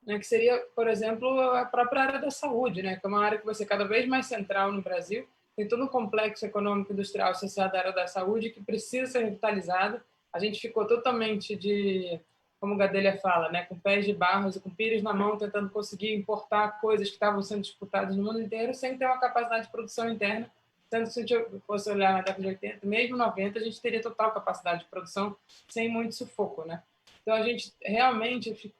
né, que seria, por exemplo, a própria área da saúde, né, que é uma área que vai ser cada vez mais central no Brasil. Tem todo um complexo econômico industrial associado à área da saúde que precisa ser revitalizado. A gente ficou totalmente como o Gadelha fala, né, com pés de barros e com pires na mão, tentando conseguir importar coisas que estavam sendo disputadas no mundo inteiro sem ter uma capacidade de produção interna. Tanto se a gente fosse olhar na década de 80, mesmo 90, a gente teria total capacidade de produção sem muito sufoco, né? Então, a gente realmente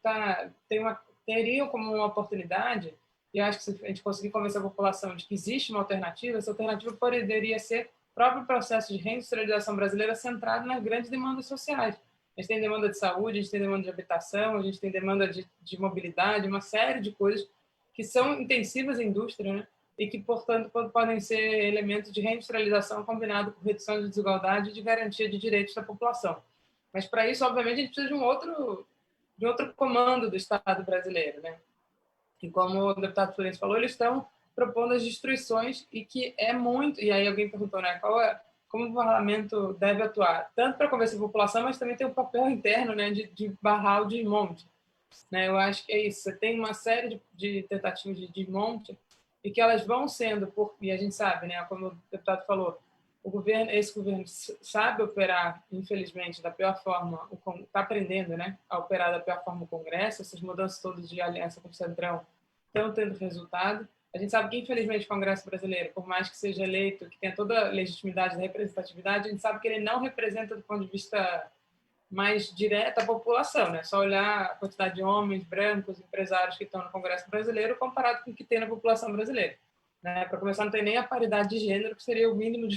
teria como uma oportunidade, e acho que se a gente conseguir convencer a população de que existe uma alternativa, essa alternativa poderia ser o próprio processo de reindustrialização brasileira centrado nas grandes demandas sociais. A gente tem demanda de saúde, a gente tem demanda de habitação, a gente tem demanda de mobilidade, uma série de coisas que são intensivas em indústria, né? E que, portanto, podem ser elementos de reindustrialização combinado com redução de desigualdade e de garantia de direitos da população. Mas, para isso, obviamente, a gente precisa de outro comando do Estado brasileiro, né? E como o deputado Florencio falou, eles estão propondo as destruições e que é muito... E aí alguém perguntou, né, como o parlamento deve atuar, tanto para convencer a população, mas também tem um papel interno, né, de barrar o desmonte. Né? Eu acho que é isso. Você tem uma série de tentativas de desmonte e que elas vão sendo, e a gente sabe, né, como o deputado falou, esse governo sabe operar, infelizmente, da pior forma, está aprendendo, né, a operar da pior forma o Congresso. Essas mudanças todas de aliança com o Centrão estão tendo resultado. A gente sabe que, infelizmente, o Congresso brasileiro, por mais que seja eleito, que tenha toda a legitimidade e representatividade, a gente sabe que ele não representa, do ponto de vista mais direto, a população, né? Só olhar a quantidade de homens, brancos, empresários que estão no Congresso brasileiro comparado com o que tem na população brasileira. Né? Para começar, não tem nem a paridade de gênero, que seria o mínimo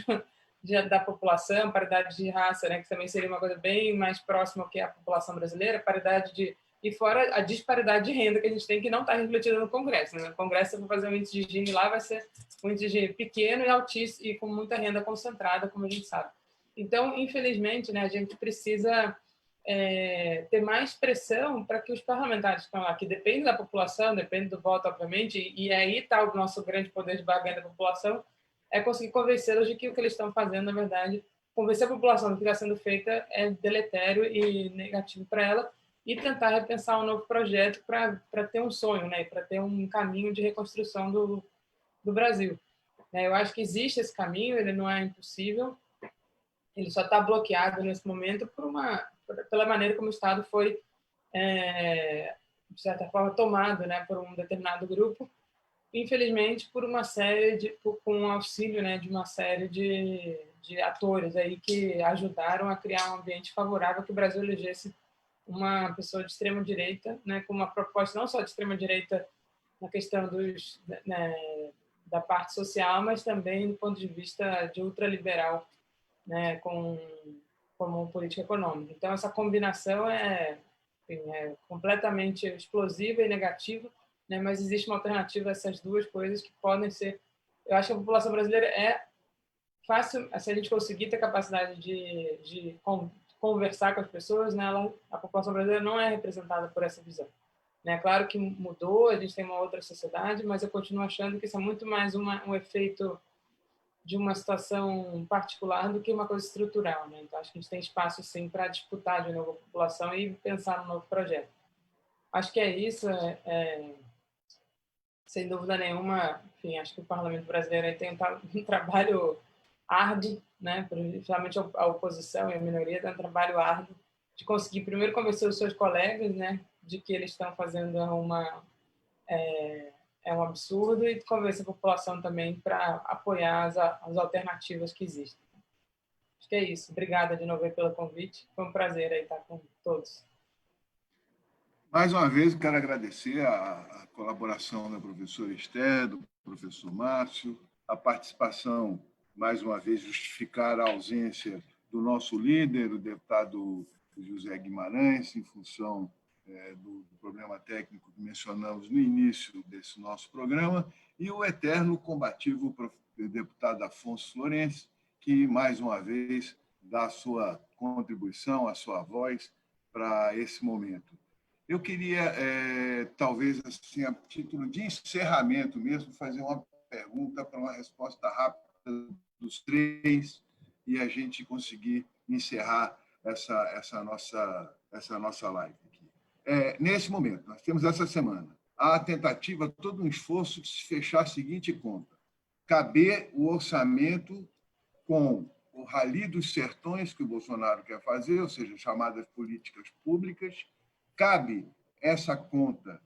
da população, paridade de raça, né? Que também seria uma coisa bem mais próxima ao que é a população brasileira, paridade de... E fora a disparidade de renda que a gente tem, que não está refletida no Congresso. Né? No Congresso, se for fazer um índice de Gini lá, vai ser um índice de Gini pequeno e altíssimo, e com muita renda concentrada, como a gente sabe. Então, infelizmente, né, a gente precisa ter mais pressão para que os parlamentares que estão lá, que dependem da população, dependem do voto, obviamente, e aí está o nosso grande poder de barganha da população, é conseguir convencê-los de que o que eles estão fazendo, na verdade, convencer a população do que está sendo feita é deletério e negativo para ela, e tentar repensar um novo projeto para ter um sonho, né, para ter um caminho de reconstrução do Brasil. Eu acho que existe esse caminho, ele não é impossível, ele só está bloqueado nesse momento pela maneira como o Estado foi, de certa forma, tomado, né, por um determinado grupo, infelizmente por uma série com o auxílio, né, de uma série de atores aí que ajudaram a criar um ambiente favorável que o Brasil elegesse uma pessoa de extrema direita, né, com uma proposta não só de extrema direita na questão da parte social, mas também do ponto de vista de ultraliberal, né, como política econômica. Então, essa combinação é completamente explosiva e negativa, né, mas existe uma alternativa a essas duas coisas que podem ser... Eu acho que a população brasileira é fácil, se a gente conseguir ter capacidade de conversar com as pessoas, né, a população brasileira não é representada por essa visão. Né? Claro que mudou, a gente tem uma outra sociedade, mas eu continuo achando que isso é muito mais um efeito de uma situação particular do que uma coisa estrutural. Né? Então, acho que a gente tem espaço, sim, para disputar de novo a população e pensar no novo projeto. Acho que é isso. Sem dúvida nenhuma, enfim, acho que o Parlamento brasileiro tem um trabalho árduo, né? Principalmente a oposição e a minoria tem um trabalho árduo de conseguir primeiro convencer os seus colegas, né, de que eles estão fazendo um absurdo, e convencer a população também para apoiar as alternativas que existem. Acho que é isso. Obrigada de novo pelo convite. Foi um prazer aí estar com todos. Mais uma vez, quero agradecer a colaboração da professora Esther, do professor Márcio, a participação, mais uma vez, justificar a ausência do nosso líder, o deputado José Guimarães, em função do problema técnico que mencionamos no início desse nosso programa, e o eterno combativo deputado Afonso Florencio, que, mais uma vez, dá a sua contribuição, a sua voz para esse momento. Eu queria, talvez, assim, a título de encerramento mesmo, fazer uma pergunta para uma resposta rápida dos três e a gente conseguir encerrar essa nossa live aqui. Nesse momento, nós temos essa semana a tentativa, todo um esforço de se fechar a seguinte conta: caber o orçamento com o Rally dos Sertões que o Bolsonaro quer fazer, ou seja, chamadas políticas públicas. Cabe essa conta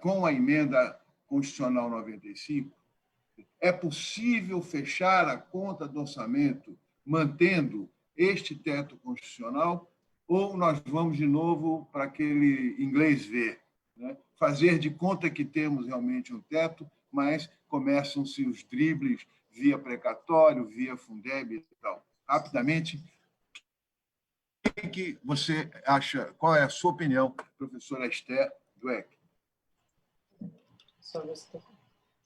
com a emenda constitucional 95? É possível fechar a conta do orçamento mantendo este teto constitucional? Ou nós vamos, de novo, para aquele inglês ver, né? Fazer de conta que temos realmente um teto, mas começam-se os dribles via precatório, via Fundeb e tal. Rapidamente, o que você acha? Qual é a sua opinião, professora Esther Dweck?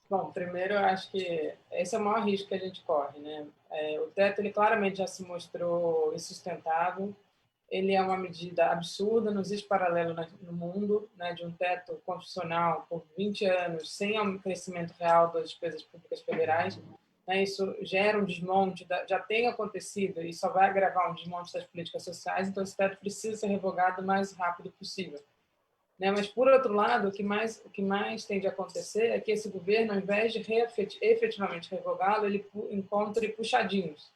Bom, primeiro, eu acho que esse é o maior risco que a gente corre, né? O teto, ele claramente já se mostrou insustentável. Ele é uma medida absurda, não existe paralelo no mundo, né, de um teto constitucional por 20 anos sem um crescimento real das despesas públicas federais. Né? Isso gera um desmonte, já tem acontecido e só vai agravar um desmonte das políticas sociais, então esse teto precisa ser revogado o mais rápido possível. Né? Mas, por outro lado, o que mais tem de acontecer é que esse governo, ao invés de efetivamente revogá-lo, ele encontre puxadinhos.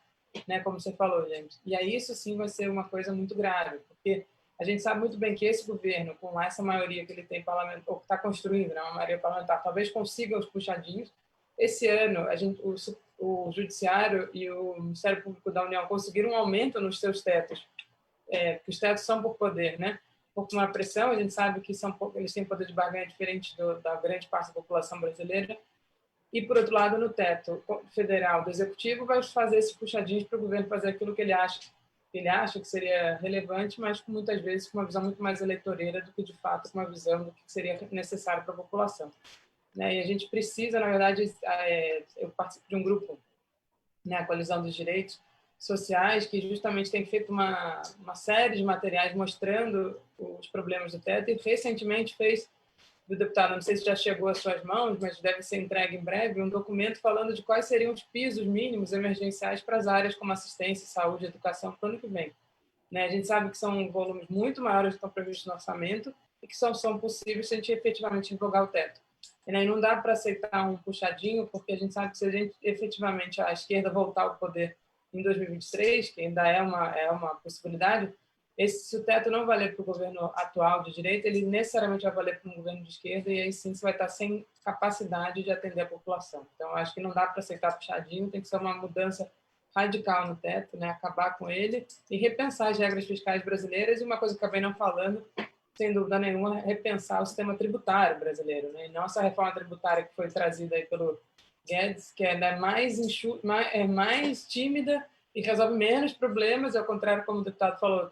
né, como você falou, gente. E aí isso sim vai ser uma coisa muito grave, porque a gente sabe muito bem que esse governo, com essa maioria que ele tem parlamentar, ou que está construindo, né, uma maioria parlamentar, talvez consiga os puxadinhos. Esse ano, o Judiciário e o Ministério Público da União conseguiram um aumento nos seus tetos, que os tetos são por poder, né? Por uma pressão, a gente sabe que eles têm poder de barganha diferente da grande parte da população brasileira. E, por outro lado, no teto federal do Executivo, vai fazer esses puxadinhos para o governo fazer aquilo que ele acha que seria relevante, mas muitas vezes com uma visão muito mais eleitoreira do que, de fato, com uma visão do que seria necessário para a população. Né? E a gente precisa, na verdade, eu participo de um grupo, né, a Coalizão dos Direitos Sociais, que justamente tem feito uma série de materiais mostrando os problemas do teto, e recentemente fez do deputado, não sei se já chegou às suas mãos, mas deve ser entregue em breve, um documento falando de quais seriam os pisos mínimos emergenciais para as áreas como assistência, saúde e educação para o ano que vem. Né? A gente sabe que são volumes muito maiores que estão previstos no orçamento e que são possíveis se a gente efetivamente revogar o teto. E aí não dá para aceitar um puxadinho, porque a gente sabe que se a gente efetivamente a esquerda voltar ao poder em 2023, que ainda é uma possibilidade, se o teto não valer para o governo atual de direita, ele necessariamente vai valer para um governo de esquerda, e aí sim você vai estar sem capacidade de atender a população. Então, acho que não dá para aceitar puxadinho, tem que ser uma mudança radical no teto, né? Acabar com ele e repensar as regras fiscais brasileiras. E uma coisa que eu acabei não falando, sem dúvida nenhuma, repensar o sistema tributário brasileiro, né? E não essa reforma tributária que foi trazida aí pelo Guedes, que é mais tímida e resolve menos problemas, ao contrário, como o deputado falou,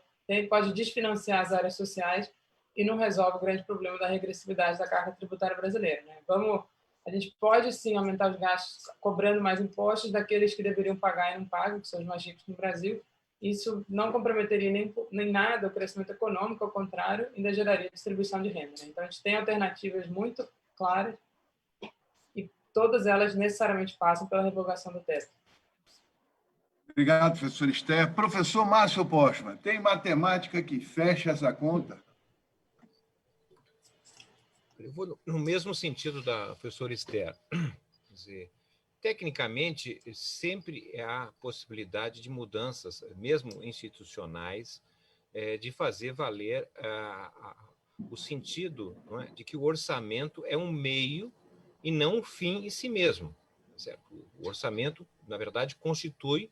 pode desfinanciar as áreas sociais e não resolve o grande problema da regressividade da carga tributária brasileira. Né? A gente pode, sim, aumentar os gastos cobrando mais impostos daqueles que deveriam pagar e não pagam, que são os mais ricos no Brasil. Isso não comprometeria nem nada o crescimento econômico, ao contrário, ainda geraria distribuição de renda. Né? Então, a gente tem alternativas muito claras e todas elas necessariamente passam pela revogação do teto. Obrigado, professor Esther. Professor Márcio Postman, tem matemática que fecha essa conta? Eu vou no mesmo sentido da professora Esther. Quer dizer, tecnicamente, sempre há possibilidade de mudanças, mesmo institucionais, de fazer valer o sentido, não é, de que o orçamento é um meio e não um fim em si mesmo. Certo? O orçamento, na verdade, constitui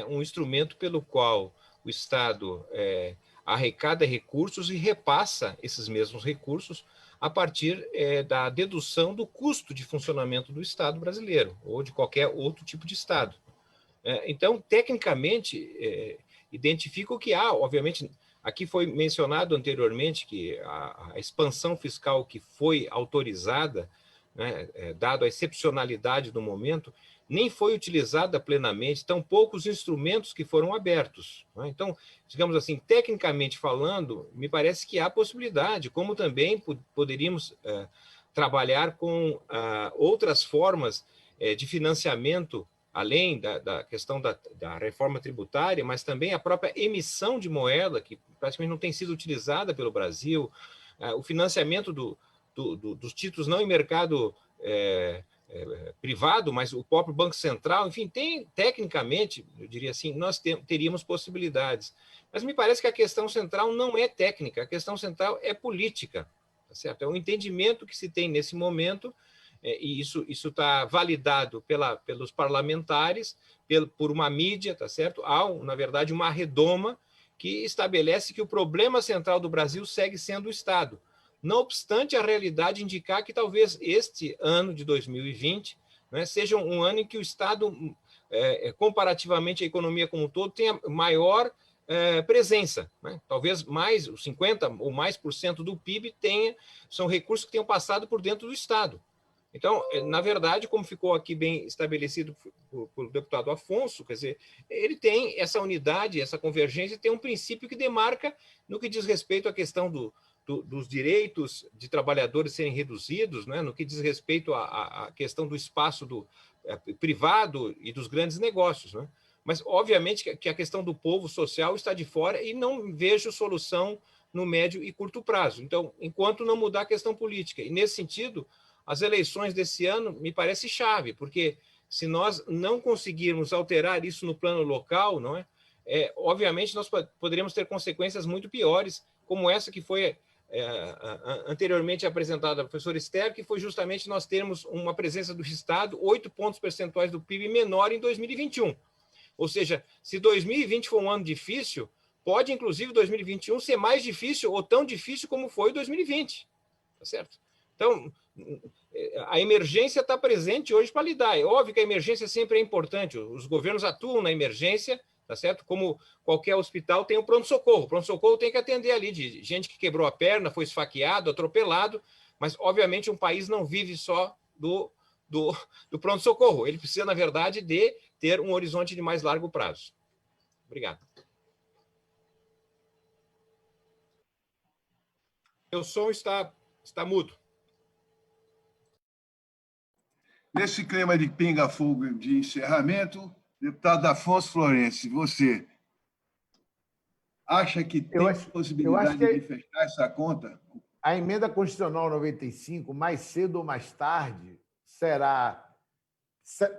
um instrumento pelo qual o Estado arrecada recursos e repassa esses mesmos recursos a partir da dedução do custo de funcionamento do Estado brasileiro ou de qualquer outro tipo de Estado. Então, tecnicamente, identifico que há, obviamente, aqui foi mencionado anteriormente que a expansão fiscal que foi autorizada, né, dado a excepcionalidade do momento, nem foi utilizada plenamente, tampouco os instrumentos que foram abertos. Né? Então, digamos assim, tecnicamente falando, me parece que há possibilidade, como também poderíamos trabalhar com outras formas de financiamento, além da questão da reforma tributária, mas também a própria emissão de moeda, que praticamente não tem sido utilizada pelo Brasil, o financiamento dos títulos não em mercado privado, mas o próprio Banco Central, enfim, tecnicamente, eu diria assim, nós teríamos possibilidades. Mas me parece que a questão central não é técnica, a questão central é política, tá certo? É um entendimento que se tem nesse momento, e isso está validado pelos parlamentares, por uma mídia, tá certo? Há, na verdade, uma redoma que estabelece que o problema central do Brasil segue sendo o Estado. Não obstante a realidade indicar que talvez este ano de 2020, né, seja um ano em que o Estado, comparativamente à economia como um todo, tenha maior presença. Né? Talvez mais, 50% ou mais por cento do PIB são recursos que tenham passado por dentro do Estado. Então, na verdade, como ficou aqui bem estabelecido por deputado Afonso, quer dizer, ele tem essa unidade, essa convergência, tem um princípio que demarca no que diz respeito à questão dos direitos de trabalhadores serem reduzidos, né, no que diz respeito à questão do espaço privado e dos grandes negócios. Né? Mas, obviamente, que a questão do povo social está de fora e não vejo solução no médio e curto prazo. Então, enquanto não mudar a questão política. E, nesse sentido, as eleições desse ano me parece chave, porque se nós não conseguirmos alterar isso no plano local, não é? Obviamente, nós poderíamos ter consequências muito piores, como essa que foi anteriormente apresentada da professora Esther, que foi justamente nós termos uma presença do Estado 8 pontos percentuais do PIB menor em 2021. Ou seja, se 2020 foi um ano difícil, pode, inclusive, 2021 ser mais difícil ou tão difícil como foi 2020. Tá certo? Então, a emergência está presente hoje para lidar. É óbvio que a emergência sempre é importante. Os governos atuam na emergência, tá certo? Como qualquer hospital tem o pronto-socorro. O pronto-socorro tem que atender ali de gente que quebrou a perna, foi esfaqueado, atropelado, mas, obviamente, um país não vive só do pronto-socorro. Ele precisa, na verdade, de ter um horizonte de mais largo prazo. Obrigado. Meu som está mudo. Nesse clima de pinga-fogo de encerramento, deputado Afonso Florencio, você acha que tem possibilidade de fechar essa conta? A emenda constitucional 95, mais cedo ou mais tarde, será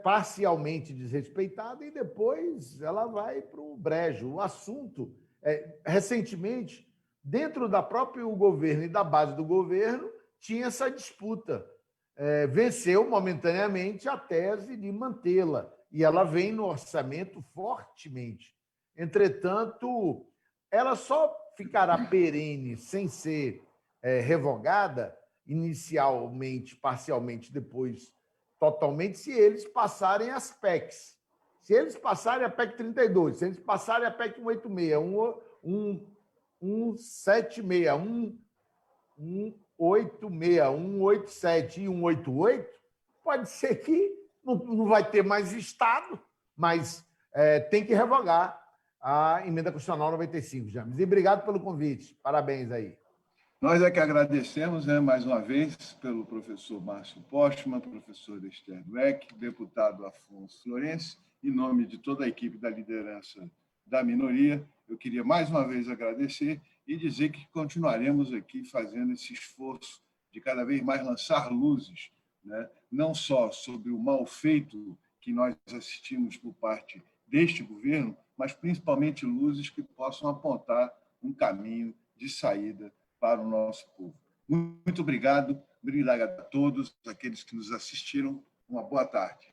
parcialmente desrespeitada e depois ela vai para o brejo. O assunto, recentemente, dentro da próprio governo e da base do governo, tinha essa disputa. Venceu momentaneamente a tese de mantê-la, e ela vem no orçamento fortemente. Entretanto, ela só ficará perene sem ser revogada, inicialmente, parcialmente, depois totalmente, se eles passarem as PECs. Se eles passarem a PEC 32, se eles passarem a PEC 186, 176, 186, 187 e 188, pode ser que não vai ter mais Estado, mas tem que revogar a emenda constitucional 95, James. E obrigado pelo convite. Parabéns aí. Nós é que agradecemos, mais uma vez, pelo professor Márcio Postman, professor Esther Dweck, deputado Afonso Florencio, em nome de toda a equipe da liderança da minoria, eu queria mais uma vez agradecer e dizer que continuaremos aqui fazendo esse esforço de cada vez mais lançar luzes, não só sobre o mal feito que nós assistimos por parte deste governo, mas principalmente luzes que possam apontar um caminho de saída para o nosso povo. Muito obrigado a todos aqueles que nos assistiram. Uma boa tarde.